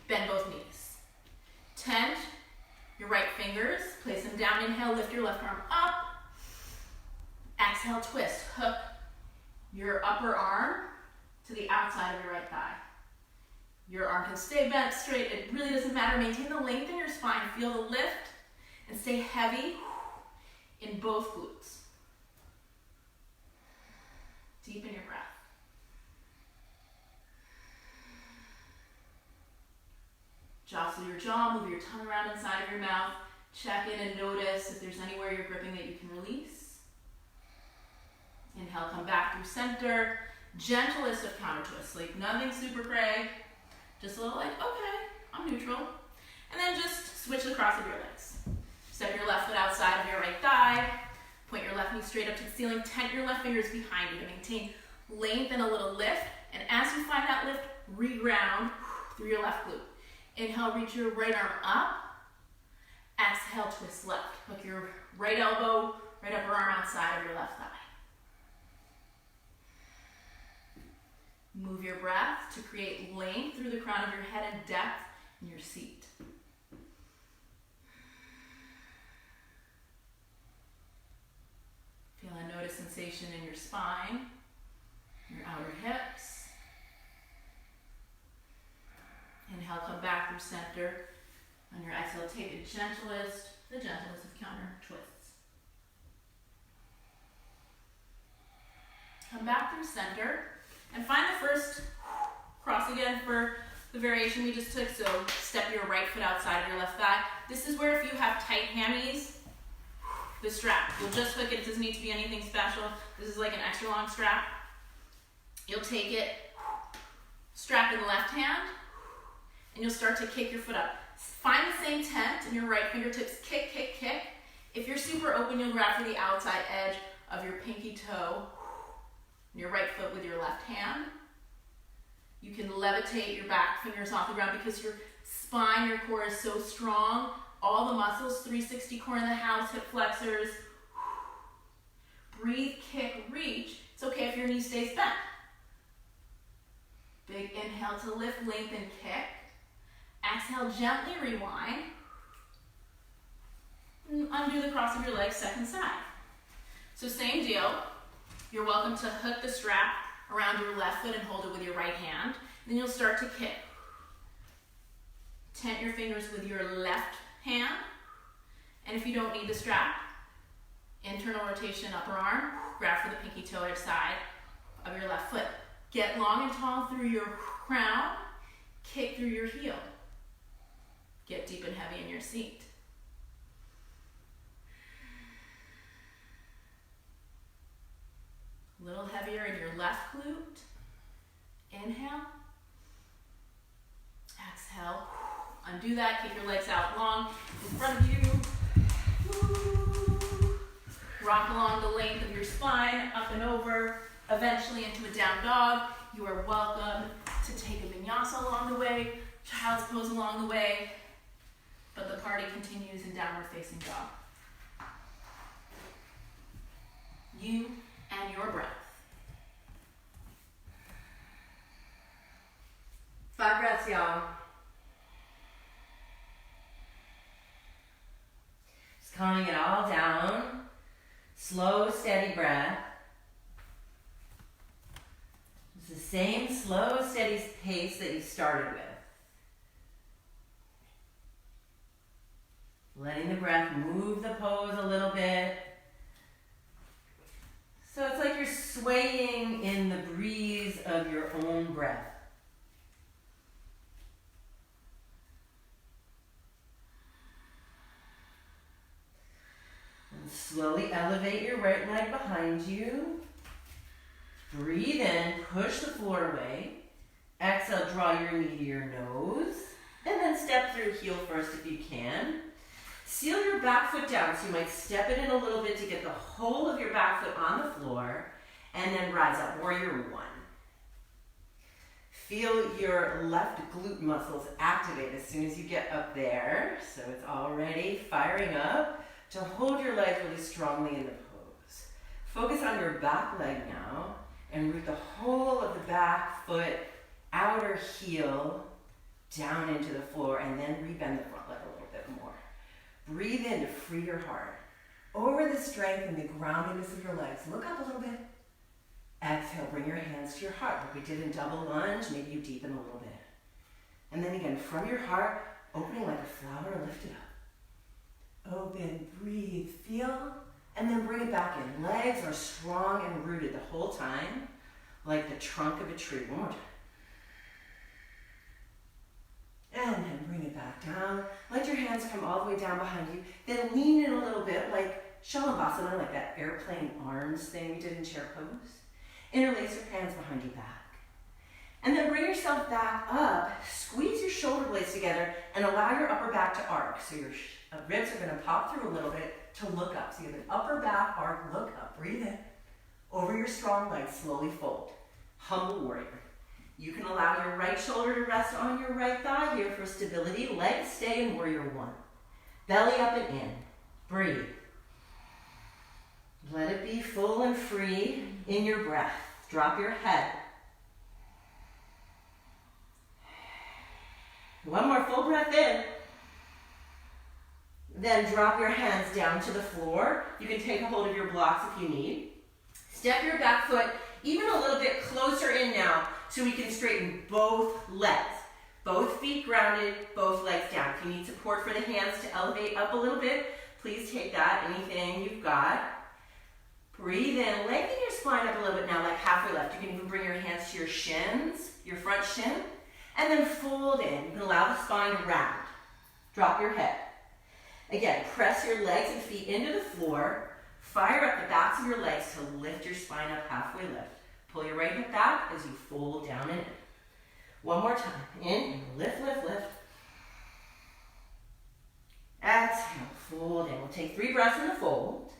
Bend both knees. Tent your right fingers. Place them down. Inhale, lift your left arm up. Exhale, twist. Hook your upper arm to the outside of your right thigh. Your arm can stay bent straight. It really doesn't matter. Maintain the length in your spine. Feel the lift and stay heavy in both glutes. Deepen your breath. Jostle your jaw, move your tongue around inside of your mouth. Check in and notice if there's anywhere you're gripping that you can release. Inhale, come back through center. Gentlest of counter twists, like nothing super cray. Just a little like, okay, I'm neutral. And then just switch the cross of your legs. Step your left foot outside of your right thigh. Point your left knee straight up to the ceiling. Tent your left fingers behind you to maintain length and a little lift. And as you find that lift, reground through your left glute. Inhale, reach your right arm up. Exhale, twist left. Hook your right elbow, right upper arm outside of your left thigh. Move your breath to create length through the crown of your head and depth in your seat. rotation in your spine, your outer hips. Inhale, come back through center. On your exhale, take the gentlest of counter twists. Come back through center and find the first cross again for the variation we just took. So step your right foot outside of your left thigh. This is where if you have tight hammies, the strap, you'll just hook it. It doesn't need to be anything special. This is like an extra long strap. You'll take it, strap in the left hand, and you'll start to kick your foot up. Find the same tent in your right fingertips, kick, kick, kick. If you're super open, you'll grab for the outside edge of your pinky toe, your right foot with your left hand. You can levitate your back fingers off the ground because your spine, your core is so strong. All the muscles, 360 core in the house, hip flexors. Breathe, kick, reach. It's okay if your knee stays bent. Big inhale to lift, lengthen, kick. Exhale, gently rewind. Undo the cross of your legs, second side. So same deal. You're welcome to hook the strap around your left foot and hold it with your right hand. Then you'll start to kick. Tent your fingers with your left hand. And if you don't need the strap, internal rotation, upper arm, grab for the pinky toe edge side of your left foot. Get long and tall through your crown, kick through your heel. Get deep and heavy in your seat. A little heavier in your left glute. Inhale. Exhale. Undo that, kick your legs out long in front of you. Rock along the length of your spine, up and over, eventually into a down dog. You are welcome to take a vinyasa along the way, child's pose along the way, but the party continues in downward facing dog. You and your breath. 5 breaths, y'all. Just calming it all down. Slow, steady breath. It's the same slow, steady pace that you started with. Letting the breath move the pose a little bit. So it's like you're swaying in the breeze of your own breath. And slowly elevate your right leg behind you. Breathe in, push the floor away. Exhale, draw your knee to your nose. And then step through heel first if you can. Seal your back foot down, so you might step it in a little bit to get the whole of your back foot on the floor, and then rise up, warrior 1. Feel your left glute muscles activate as soon as you get up there, so it's already firing up to hold your legs really strongly in the pose. Focus on your back leg now, and root the whole of the back foot, outer heel, down into the floor, and then rebend the front leg a little bit more. Breathe in to free your heart. Over the strength and the groundedness of your legs. Look up a little bit. Exhale, bring your hands to your heart. Like we did in double lunge, maybe you deepen a little bit. And then again, from your heart, opening like a flower, lift it up. Open, breathe, feel, and then bring it back in. Legs are strong and rooted the whole time, like the trunk of a tree. One more time. And then bring it back down. Let your hands come all the way down behind you. Then lean in a little bit like Shalabhasana, like that airplane arms thing we did in chair pose. Interlace your hands behind your back. And then bring yourself back up. Squeeze your shoulder blades together and allow your upper back to arc. So your ribs are going to pop through a little bit to look up. So you have an upper back arc, look up, breathe in. Over your strong legs, slowly fold. Humble warrior. You can allow your right shoulder to rest on your right thigh here for stability. Legs stay in warrior 1. Belly up and in. Breathe. Let it be full and free in your breath. Drop your head. One more full breath in. Then drop your hands down to the floor. You can take a hold of your blocks if you need. Step your back foot even a little bit closer in now so we can straighten both legs. Both feet grounded, both legs down. If you need support for the hands to elevate up a little bit, please take that, anything you've got. Breathe in, lengthen your spine up a little bit now, like halfway left. You can even bring your hands to your shins, your front shin, and then fold in. You can allow the spine to round. Drop your head. Again, press your legs and feet into the floor. Fire up the backs of your legs to lift your spine up halfway lift. Pull your right hip back as you fold down and in. One more time. In, lift, lift, lift. Exhale, fold in. We'll take 3 breaths in the fold.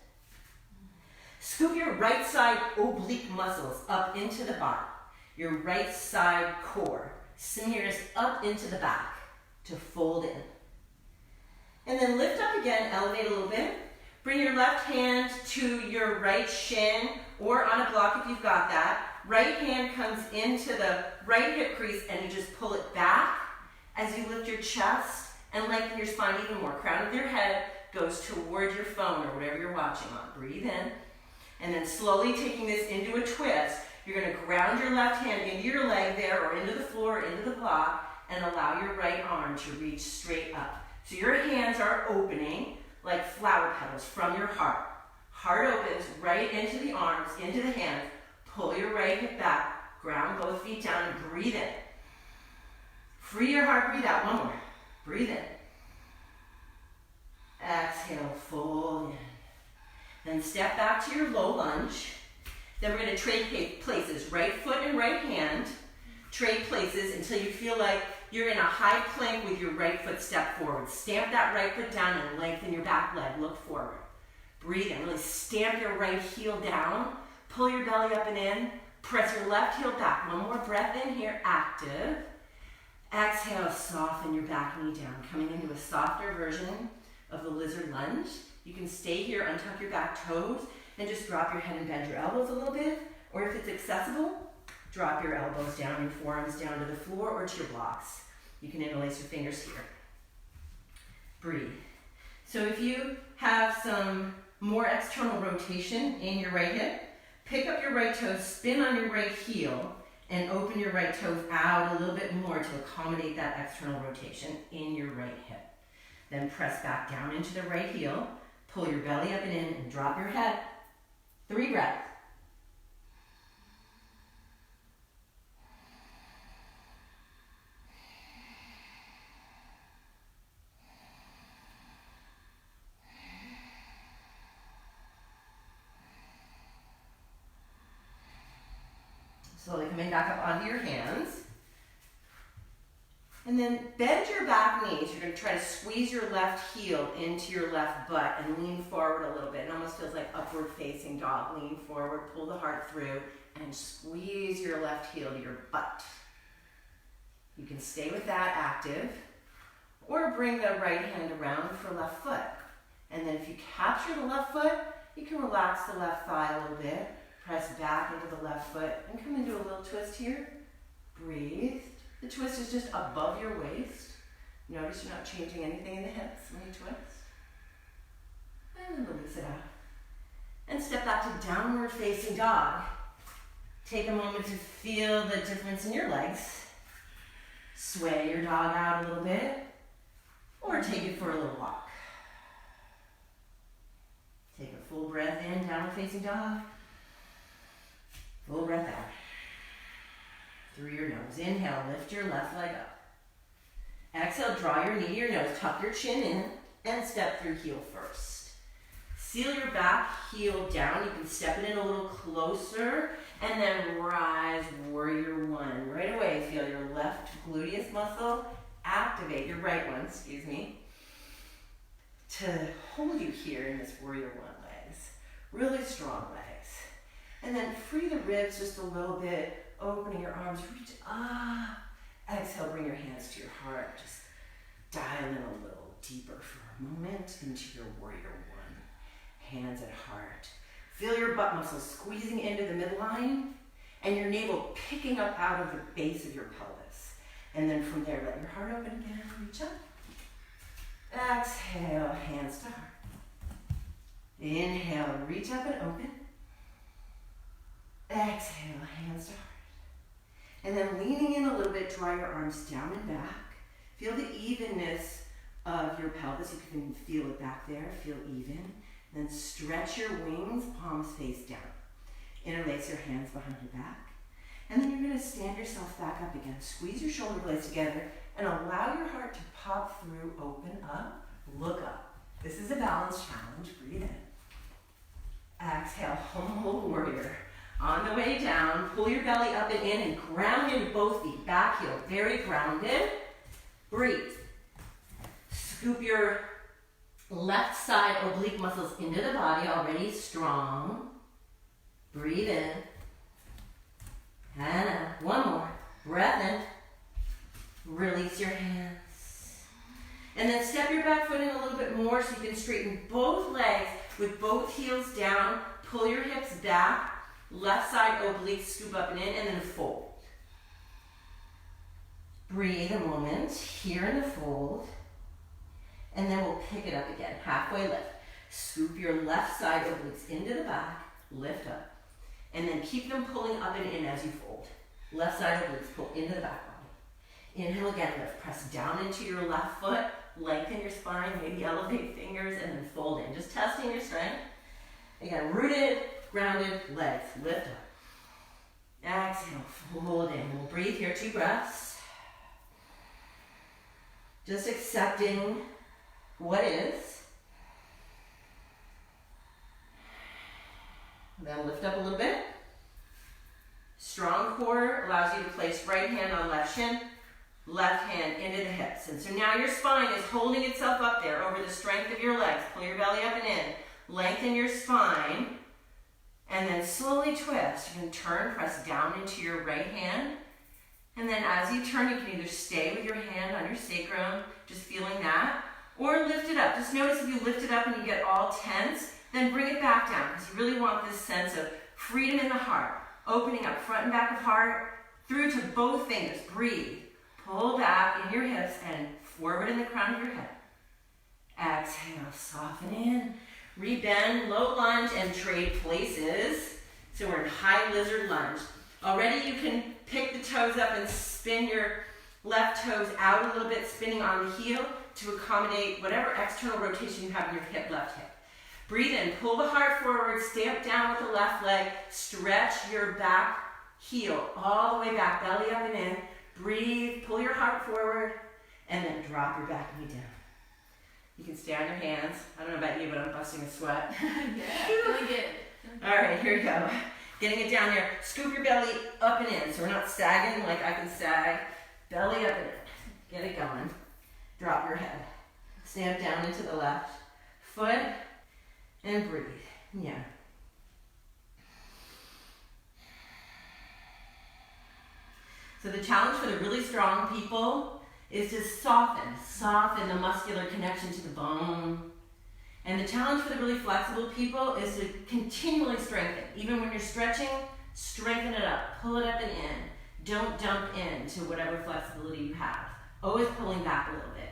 Scoop your right side oblique muscles up into the body. Your right side core. Smears up into the back to fold in. And then lift up again, elevate a little bit. Bring your left hand to your right shin or on a block if you've got that. Right hand comes into the right hip crease and you just pull it back as you lift your chest and lengthen your spine even more. Crown of your head goes toward your phone or whatever you're watching on. Breathe in. And then slowly taking this into a twist, you're going to ground your left hand into your leg there or into the floor, into the block, and allow your right arm to reach straight up. So your hands are opening like flower petals from your heart. Heart opens right into the arms, into the hands. Pull your right hip back. Ground both feet down and breathe in. Free your heart, breathe out. One more. Breathe in. Exhale, fold in. Then step back to your low lunge. Then we're going to trade places. Right foot and right hand. Trade places until you feel like you're in a high plank with your right foot step forward. Stamp that right foot down and lengthen your back leg. Look forward. Breathe in. Really stamp your right heel down. Pull your belly up and in. Press your left heel back. One more breath in here. Active. Exhale, soften your back knee down. Coming into a softer version of the lizard lunge. You can stay here, untuck your back toes, and just drop your head and bend your elbows a little bit. Or if it's accessible, drop your elbows down, your forearms down to the floor or to your blocks. You can interlace your fingers here. Breathe. So if you have some more external rotation in your right hip, pick up your right toe, spin on your right heel, and open your right toes out a little bit more to accommodate that external rotation in your right hip. Then press back down into the right heel, pull your belly up and in, and drop your head. 3 breaths. Slowly coming back up onto your hands. And then bend your back knees. You're going to try to squeeze your left heel into your left butt and lean forward a little bit. It almost feels like upward facing dog. Lean forward, pull the heart through, and squeeze your left heel to your butt. You can stay with that active, or bring the right hand around for left foot. And then if you capture the left foot, you can relax the left thigh a little bit. Press back into the left foot and come into a little twist here. Breathe. The twist is just above your waist. Notice you're not changing anything in the hips when you twist. And then release it out. And step back to downward facing dog. Take a moment to feel the difference in your legs. Sway your dog out a little bit. Or take it for a little walk. Take a full breath in, downward facing dog. Full breath out. Through your nose. Inhale, lift your left leg up. Exhale, draw your knee to your nose, tuck your chin in, and step through heel first. Seal your back heel down. You can step it in a little closer, and then rise, warrior one. Right away, feel your left gluteus muscle activate, your right one, excuse me, to hold you here in this warrior one legs. Really strong legs. And then free the ribs just a little bit, opening your arms, reach up. Exhale, bring your hands to your heart. Just dial in a little deeper for a moment into your warrior one. Hands at heart. Feel your butt muscles squeezing into the midline and your navel picking up out of the base of your pelvis. And then from there, let your heart open again, reach up. Exhale, hands to heart. Inhale, reach up and open. Exhale, hands to heart. And then leaning in a little bit, draw your arms down and back. Feel the evenness of your pelvis. You can feel it back there, feel even. Then stretch your wings, palms face down. Interlace your hands behind your back. And then you're going to stand yourself back up again. Squeeze your shoulder blades together and allow your heart to pop through, open up, look up. This is a balance challenge. Breathe in. Exhale, humble warrior. On the way down, pull your belly up and in and ground into both feet. Back heel, very grounded. Breathe. Scoop your left side oblique muscles into the body, already strong. Breathe in. And out. One more. Breath in. Release your hands. And then step your back foot in a little bit more so you can straighten both legs with both heels down. Pull your hips back. Left side oblique, scoop up and in, and then fold. Breathe a moment here in the fold. And then we'll pick it up again. Halfway lift. Scoop your left side obliques into the back. Lift up. And then keep them pulling up and in as you fold. Left side obliques pull into the back body. Inhale again, lift. Press down into your left foot. Lengthen your spine, maybe elevate fingers, and then fold in. Just testing your strength. Again, rooted, grounded, legs. Lift up. Exhale, fold in. We'll breathe here, 2 breaths. Just accepting what is. Then lift up a little bit. Strong core allows you to place right hand on left shin, left hand into the hips. And so now your spine is holding itself up there over the strength of your legs. Pull your belly up and in. Lengthen your spine. And then slowly twist. You can turn, press down into your right hand. And then as you turn, you can either stay with your hand on your sacrum, just feeling that, or lift it up. Just notice if you lift it up and you get all tense, then bring it back down, because you really want this sense of freedom in the heart. Opening up front and back of heart, through to both fingers. Breathe. Pull back in your hips and forward in the crown of your head. Exhale, soften in. Rebend, low lunge, and trade places. So we're in high lizard lunge. Already you can pick the toes up and spin your left toes out a little bit, spinning on the heel to accommodate whatever external rotation you have in your hip, left hip. Breathe in, pull the heart forward, stay up down with the left leg, stretch your back heel all the way back, belly up and in. Breathe, pull your heart forward, and then drop your back knee down. You can stay on your hands. I don't know about you, but I'm busting a sweat. Yeah, feeling good. All right, here we go. Getting it down there. Scoop your belly up and in, so we're not sagging like I can sag. Belly up and in. Get it going. Drop your head. Stand down into the left foot and breathe. Yeah. So the challenge for the really strong people is to soften the muscular connection to the bone. And the challenge for the really flexible people is to continually strengthen. Even when you're stretching, strengthen it up. Pull it up and in. Don't dump into whatever flexibility you have. Always pulling back a little bit.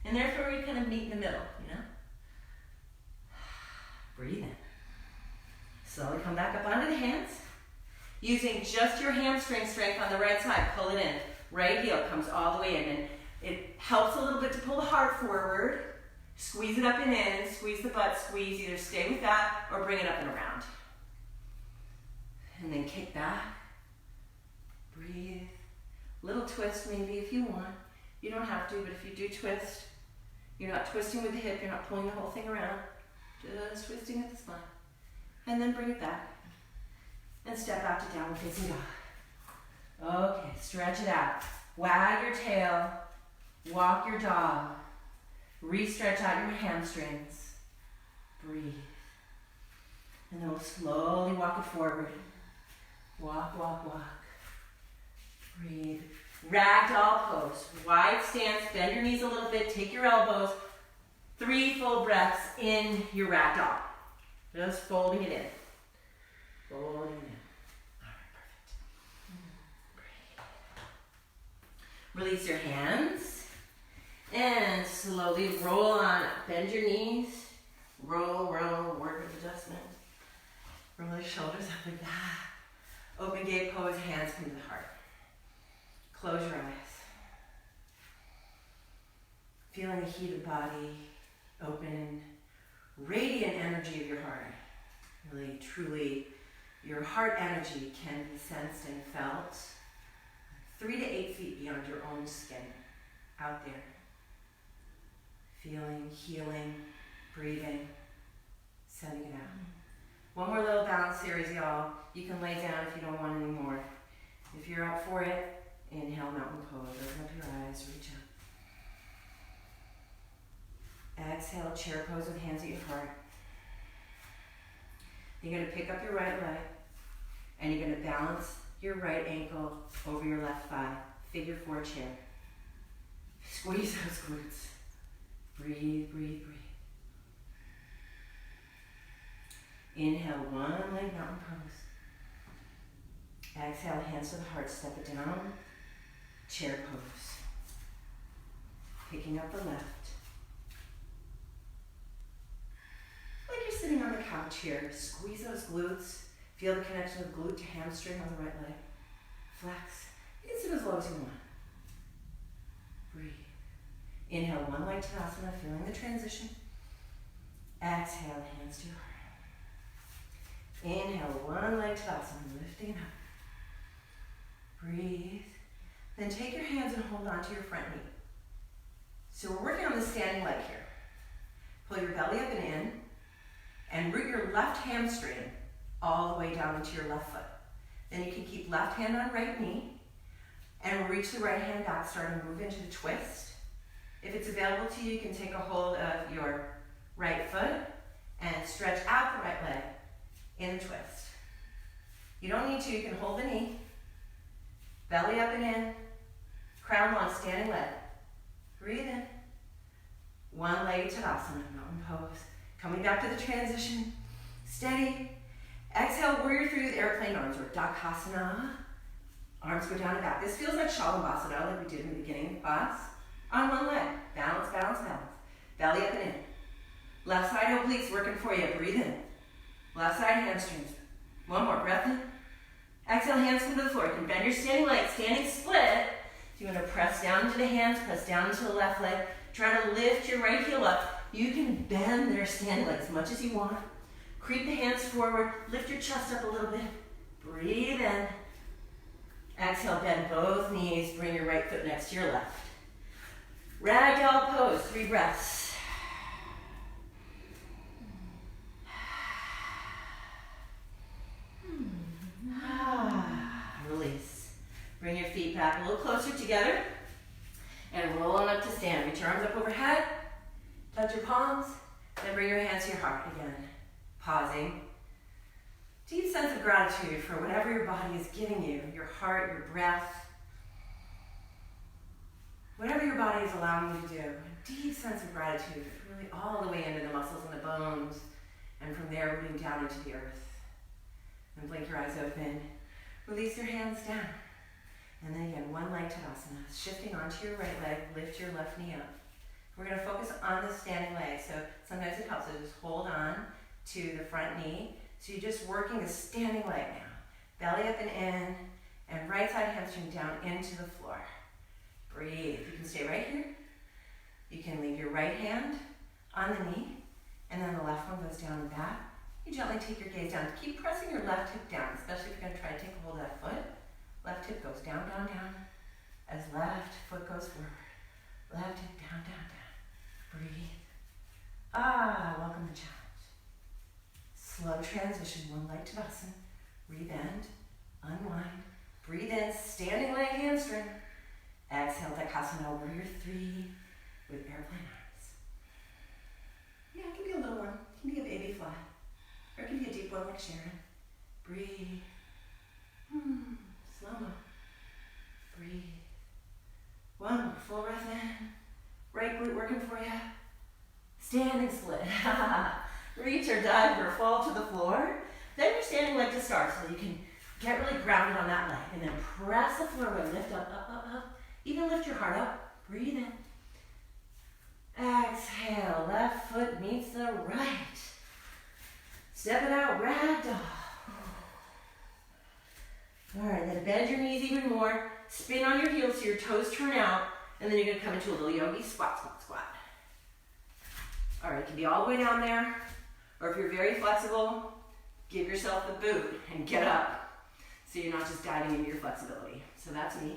And therefore you kind of meet in the middle, you know? Breathe in. Slowly come back up onto the hands. Using just your hamstring strength on the right side, pull it in. Right heel comes all the way in, and it helps a little bit to pull the heart forward. Squeeze it up and in, squeeze the butt, squeeze. Either stay with that or bring it up and around. And then kick back. Breathe. Little twist maybe if you want. You don't have to, but if you do twist, you're not twisting with the hip, you're not pulling the whole thing around. Just twisting at the spine. And then bring it back. And step out to downward facing dog. Okay, stretch it out. Wag your tail. Walk your dog. Re-stretch out your hamstrings. Breathe. And then we'll slowly walk it forward. Walk, walk, walk. Breathe. Ragdoll pose. Wide stance. Bend your knees a little bit. Take your elbows. 3 full breaths in your ragdoll. Just folding it in. Folding it in. All right, perfect. Breathe. Release your hands. And slowly roll on up. Bend your knees. Roll, roll, work of adjustment. Roll your shoulders up and back. Open gate pose, hands come to the heart. Close your eyes. Feeling the heat of the body, open, radiant energy of your heart. Really, truly, your heart energy can be sensed and felt 3 to 8 feet beyond your own skin, out there. Feeling, healing, breathing, sending it out. One more little balance series, y'all. You can lay down if you don't want any more. If you're up for it, inhale, mountain pose. Open up your eyes, reach up. Exhale, chair pose with hands at your heart. You're going to pick up your right leg, and you're going to balance your right ankle over your left thigh. Figure 4 chair. Squeeze those glutes. Breathe, breathe, breathe. Inhale, one leg mountain pose. Exhale, hands to the heart, step it down. Chair pose. Picking up the left. Like you're sitting on the couch here. Squeeze those glutes. Feel the connection of glute to hamstring on the right leg. Flex. You can sit as low as you want. Breathe. Inhale, one leg Tadasana, feeling the transition. Exhale, hands to your heart. Inhale, one leg Tadasana, lifting up. Breathe. Then take your hands and hold on to your front knee. So we're working on the standing leg here. Pull your belly up and in, and root your left hamstring all the way down into your left foot. Then you can keep left hand on right knee, and we'll reach the right hand back, starting to move into the twist. If it's available to you, you can take a hold of your right foot and stretch out the right leg in the twist. You don't need to, you can hold the knee, belly up and in, crown one, standing leg. Breathe in. One-legged Tadasana, mountain pose. Coming back to the transition. Steady. Exhale, warrior 3 with airplane arms, or Dakasana. Arms go down and back. This feels like Shalabhasana, like we did in the beginning of the class. On one leg. Balance, balance, balance. Belly up and in. Left side obliques working for you. Breathe in. Left side hamstrings. One more. Breath in. Exhale, hands come to the floor. You can bend your standing leg. Standing split. If you want to press down into the hands, press down into the left leg. Try to lift your right heel up. You can bend their standing leg as much as you want. Creep the hands forward. Lift your chest up a little bit. Breathe in. Exhale, bend both knees. Bring your right foot next to your left. Ragdoll pose, 3 breaths. Release. Bring your feet back a little closer together. And rolling up to stand. Reach your arms up overhead. Touch your palms. Then bring your hands to your heart again. Pausing. Deep sense of gratitude for whatever your body is giving you. Your heart, your breath. Whatever your body is allowing you to do. A deep sense of gratitude. Really all the way into the muscles and the bones. And from there, rooting down into the earth. And blink your eyes open. Release your hands down. And then again, one leg Tadasana. Shifting onto your right leg, lift your left knee up. We're going to focus on the standing leg. So sometimes it helps to just hold on to the front knee. So you're just working the standing leg now. Belly up and in, and right side hamstring down into the floor. Breathe. You can stay right here. You can leave your right hand on the knee, and then the left one goes down and back. You gently take your gaze down. Keep pressing your left hip down, especially if you're going to try to take a hold of that foot. Left hip goes down, down, down, as left foot goes forward. Left hip down, down, down. Breathe. Welcome to challenge. Slow transition, one leg Tadasana. Rebend, unwind. Breathe in, standing leg hamstring. Exhale, Dakasana, warrior 3 with airplane arms. Yeah, it can be a little one. It can be a baby fly. Or it can be a deep one like Sharon. Breathe. Slow-mo. Breathe. One more, full breath in. Right glute working for you. Standing split. Reach or dive or fall to the floor. Then your standing leg to start so you can get really grounded on that leg. And then press the floor away. Lift up, up, up, up. Even lift your heart up. Breathe in. Exhale. Left foot meets the right. Step it out. Ragdoll. All right, then bend your knees even more. Spin on your heels so your toes turn out. And then you're going to come into a little yogi squat, squat, squat. All right, it can be all the way down there. Or if you're very flexible, give yourself the boot and get up. So you're not just diving into your flexibility. So that's me.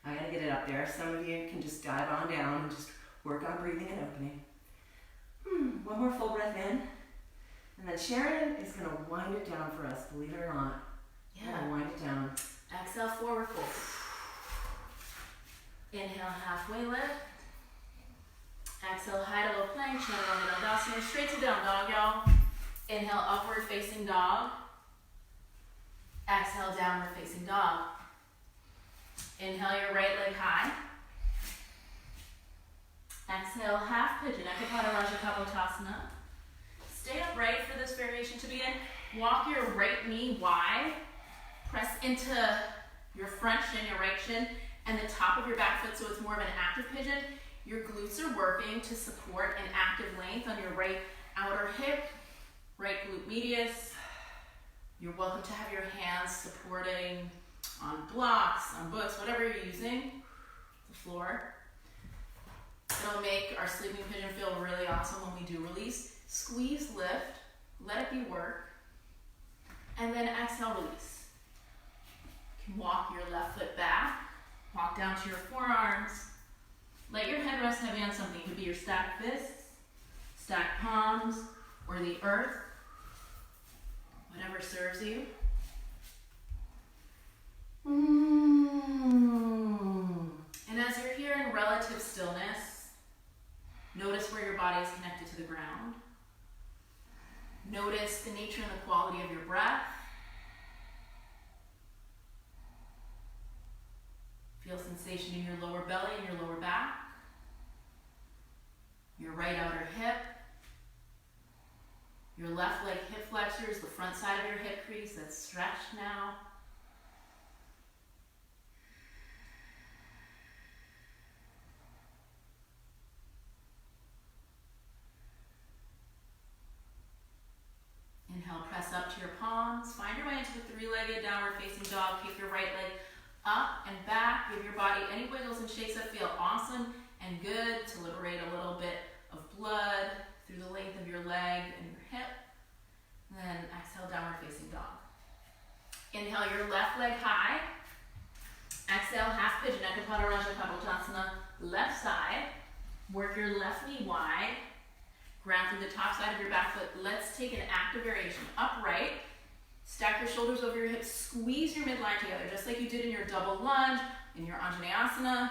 I got to get it up there. Some of you can just dive on down and just work on breathing and opening. One more full breath in. And then Sharon is going to wind it down for us, believe it or not. Yeah. Wind it down. Exhale, forward fold. Inhale, halfway lift. Exhale, high to low plank, chaturanga dandasana, straight to down dog, y'all. Inhale, upward facing dog. Exhale, downward facing dog. Inhale, your right leg high. Exhale, half pigeon, Ekapada Raja Kapotasana. Stay upright for this variation to begin. Walk your right knee wide. Press into your front shin, your right shin, and the top of your back foot so it's more of an active pigeon. Your glutes are working to support an active length on your right outer hip, right glute medius. You're welcome to have your hands supporting on blocks, on books, whatever you're using, the floor. It'll make our sleeping pigeon feel really awesome when we do release. Squeeze, lift, let it be work, and then exhale, release. You can walk your left foot back, walk down to your forearms. Let your head rest heavy on something. It could be your stacked fists, stacked palms, or the earth, whatever serves you. And as you're here in relative stillness, notice where your body is connected to the ground. Notice the nature and the quality of your breath. Feel sensation in your lower belly and your lower back. Your right outer hip. Your left leg hip flexors, the front side of your hip crease that's stretched now. Inhale, press up to your palms. Find your way into the three-legged downward facing dog. Kick your right leg up and back. Give your body any wiggles and shakes that feel awesome and good to liberate a little bit of blood through the length of your leg and your hip. And then exhale, downward facing dog. Inhale, your left leg high. Exhale, half pigeon, Ekapada Raja Kapotasana, left side. Work your left knee wide. Ground through the top side of your back foot. Let's take an active variation. Upright. Stack your shoulders over your hips. Squeeze your midline together, just like you did in your double lunge, in your Anjaneyasana.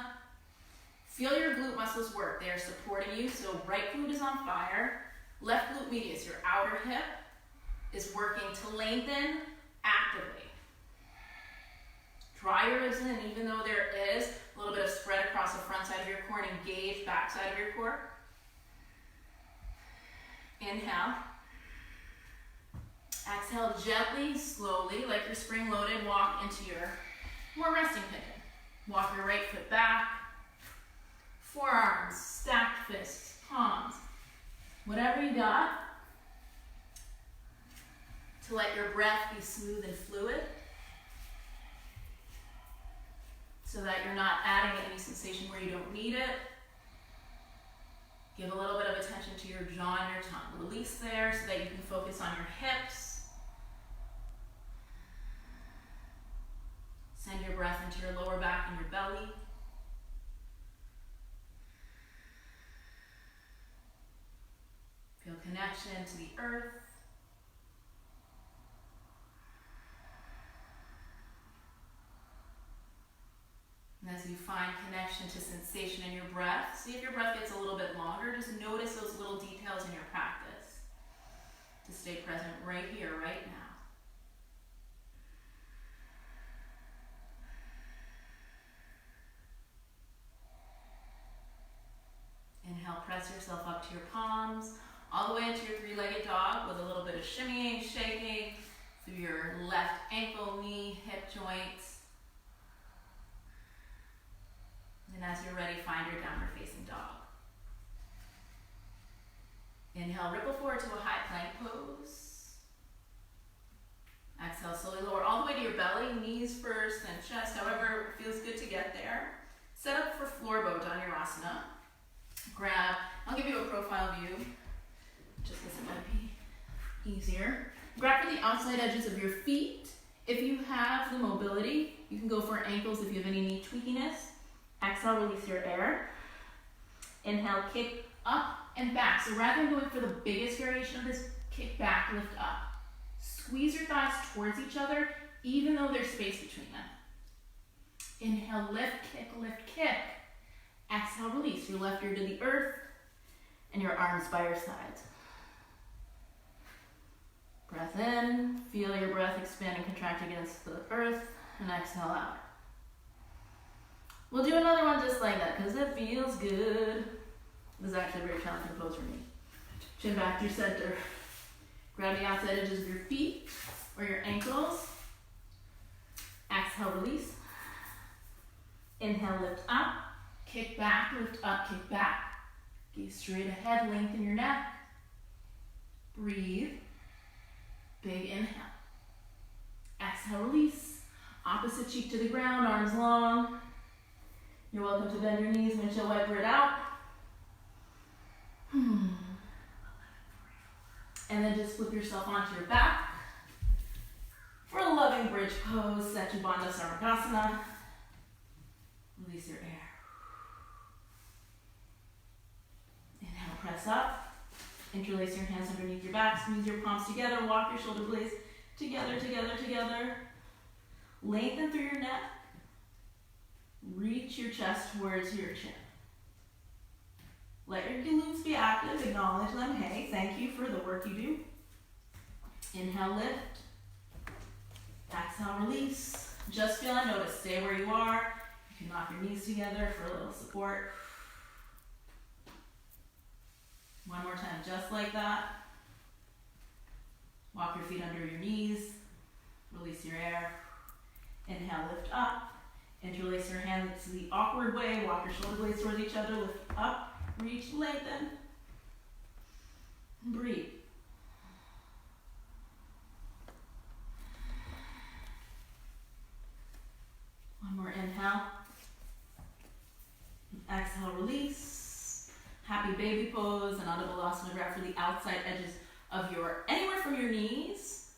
Feel your glute muscles work. They are supporting you. So right glute is on fire. Left glute medius, your outer hip, is working to lengthen actively. Draw your ribs in, even though there is a little bit of spread across the front side of your core, and engage back side of your core. Inhale. Exhale gently, slowly, like you're spring loaded, walk into your more resting pigeon. Walk your right foot back, forearms, stacked fists, palms, whatever you got to let your breath be smooth and fluid so that you're not adding any sensation where you don't need it. Give a little bit of attention to your jaw and your tongue. Release there so that you can focus on your hips. Send your breath into your lower back and your belly. Feel connection to the earth. And as you find connection to sensation in your breath, see if your breath gets a little bit longer. Just notice those little details in your practice to stay present right here, right now. Inhale, press yourself up to your palms, all the way into your three-legged dog with a little bit of shimmying, shaking through your left ankle, knee, hip joints. And as you're ready, find your downward facing dog. Inhale, ripple forward to a high plank pose. Exhale, slowly lower all the way to your belly, knees first, then chest, however feels good to get there. Set up for floor bow, Dhanurasana. Grab, I'll give you a profile view, just because it might be easier. Grab for the outside edges of your feet. If you have the mobility, you can go for ankles if you have any knee tweakiness. Exhale, release your air. Inhale, kick up and back. So rather than going for the biggest variation of this, kick back, lift up. Squeeze your thighs towards each other, even though there's space between them. Inhale, lift, kick. Exhale, release. Your left ear to the earth and your arms by your sides. Breath in, feel your breath expand and contract against the earth, and exhale out. We'll do another one just like that because it feels good. This is actually a very challenging pose for me. Chin back through center. Grab the outside edges of your feet or your ankles. Exhale, release. Inhale, lift up. Kick back, lift up, kick back. Gaze straight ahead, lengthen your neck. Breathe. Big inhale. Exhale, release. Opposite cheek to the ground, arms long. You're welcome to bend your knees, windshield wiper it out. And then just flip yourself onto your back for a loving bridge pose, Setubandha Sarvangasana. Release your air. Inhale, press up. Interlace your hands underneath your back, squeeze your palms together, walk your shoulder blades together. Lengthen through your neck. Reach your chest towards your chin. Let your glutes be active, acknowledge them. Hey, thank you for the work you do. Inhale, lift. Exhale, release. Just feel and notice. Stay where you are. You can knock your knees together for a little support. One more time, just like that. Walk your feet under your knees. Release your air. Inhale, lift up. Interlace your hands the awkward way. Walk your shoulder blades towards each other. Lift up. Reach, lengthen. Breathe. One more inhale. Exhale, release. Happy baby pose, an Adho grab for the outside edges of anywhere from your knees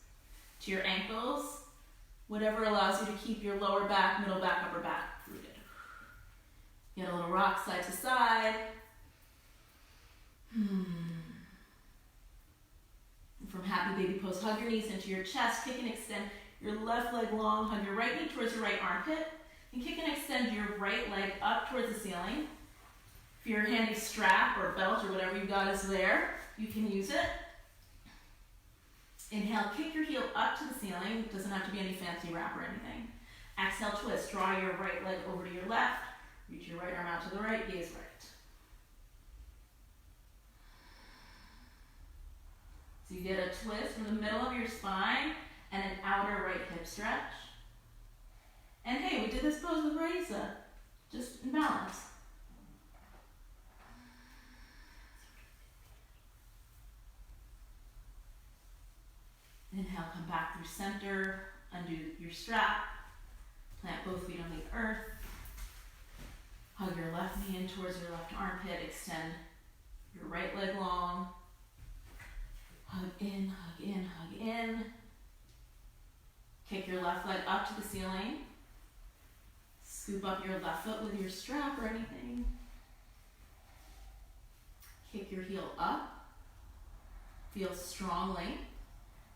to your ankles, whatever allows you to keep your lower back, middle back, upper back rooted. Get a little rock side to side. From happy baby pose, hug your knees into your chest, kick and extend your left leg long, hug your right knee towards your right armpit, and kick and extend your right leg up towards the ceiling. If your handy strap or belt or whatever you got is there, you can use it. Inhale, kick your heel up to the ceiling. It doesn't have to be any fancy wrap or anything. Exhale, twist. Draw your right leg over to your left. Reach your right arm out to the right, gaze right. So you get a twist from the middle of your spine and an outer right hip stretch. And hey, we did this pose with Raissa, just in balance. Inhale, come back through center, undo your strap, plant both feet on the earth, hug your left knee in towards your left armpit, extend your right leg long, hug in, hug in, hug in, kick your left leg up to the ceiling, scoop up your left foot with your strap or anything, kick your heel up, feel strong length.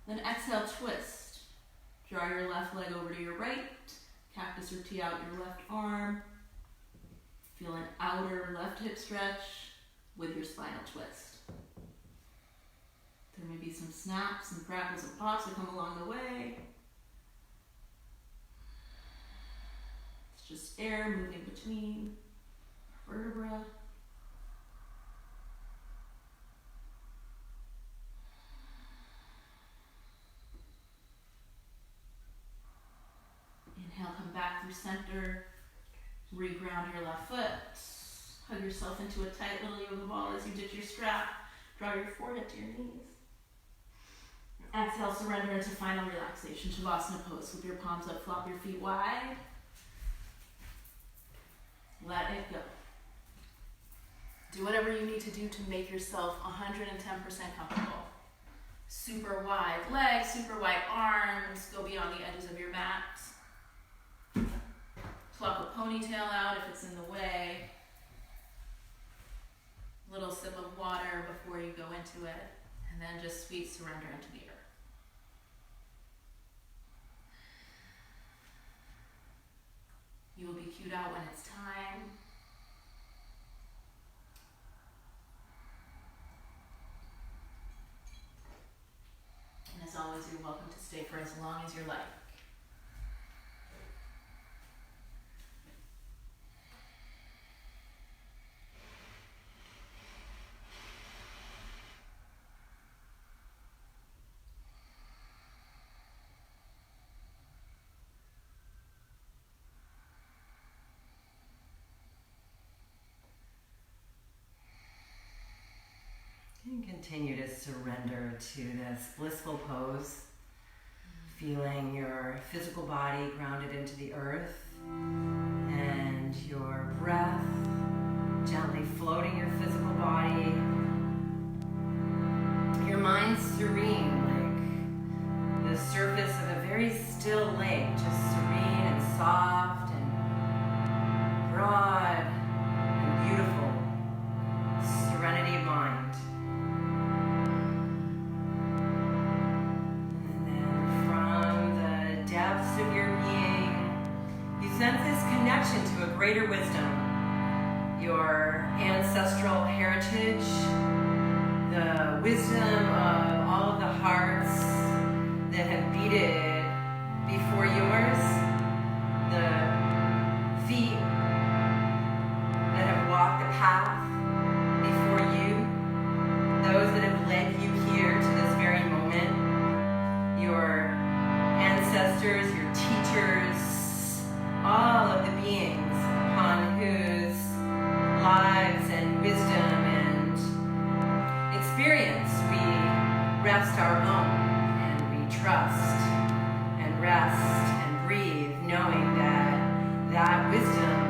Then exhale, twist. Draw your left leg over to your right. Cactus or tee out your left arm. Feel an outer left hip stretch with your spinal twist. There may be some snaps and crackles and pops that come along the way. It's just air moving between vertebrae. Inhale, come back through center, reground your left foot, hug yourself into a tight little yoga ball as you ditch your strap, draw your forehead to your knees. Exhale, surrender into final relaxation. Shavasana pose with your palms up, flop your feet wide. Let it go. Do whatever you need to do to make yourself 110% comfortable. Super wide legs, super wide arms. Go beyond the edges of your mat. Pluck a ponytail out if it's in the way. Little sip of water before you go into it. And then just sweet surrender into the earth. You will be cued out when it's time. And as always, you're welcome to stay for as long as you like. And continue to surrender to this blissful pose, feeling your physical body grounded into the earth and your breath gently floating your physical body. Your mind serene, like the surface of a very still lake, just serene and soft and broad and beautiful. Serenity of mind. Of your being, you sense this connection to a greater wisdom, your ancestral heritage, the wisdom of all of the hearts that have beaten before yours, the feet that have walked the path before you, those that have led you here to this very moment, your ancestors, your teachers, all of the beings upon whose lives and wisdom and experience we rest our own, and we trust and rest and breathe, knowing that that wisdom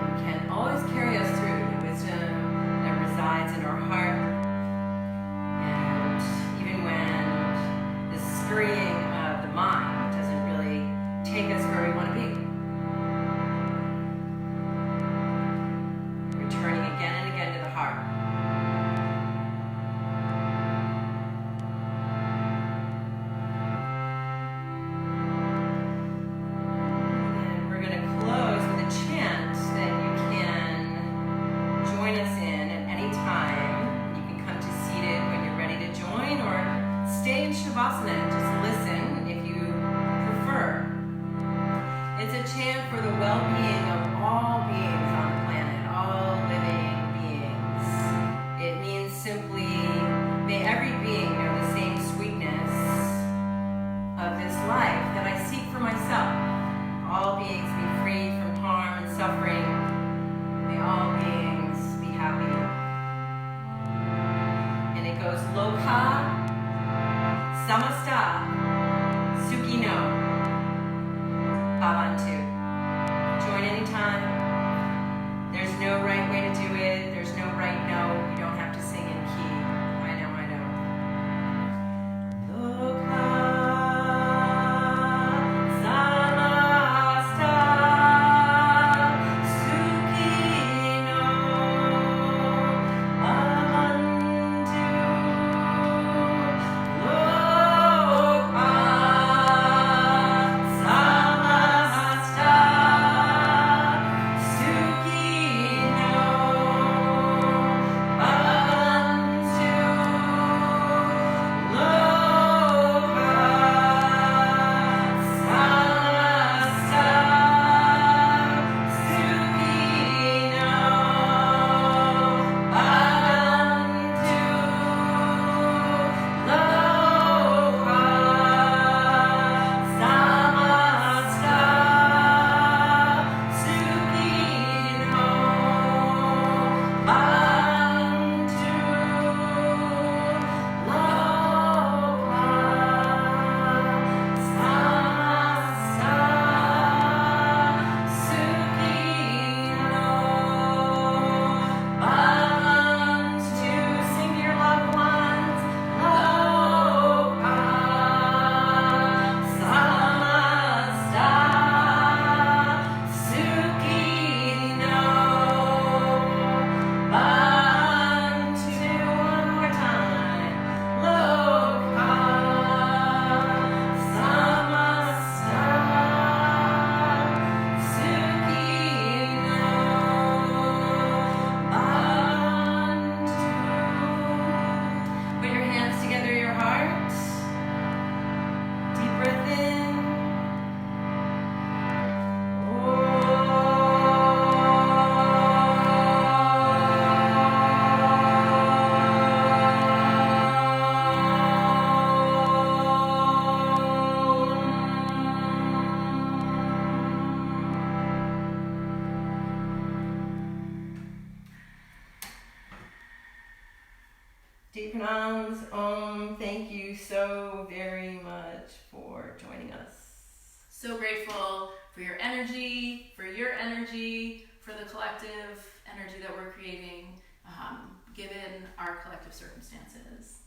Deep pranams. Thank you so very much for joining us. So grateful for your energy, for the collective energy that we're creating, given our collective circumstances.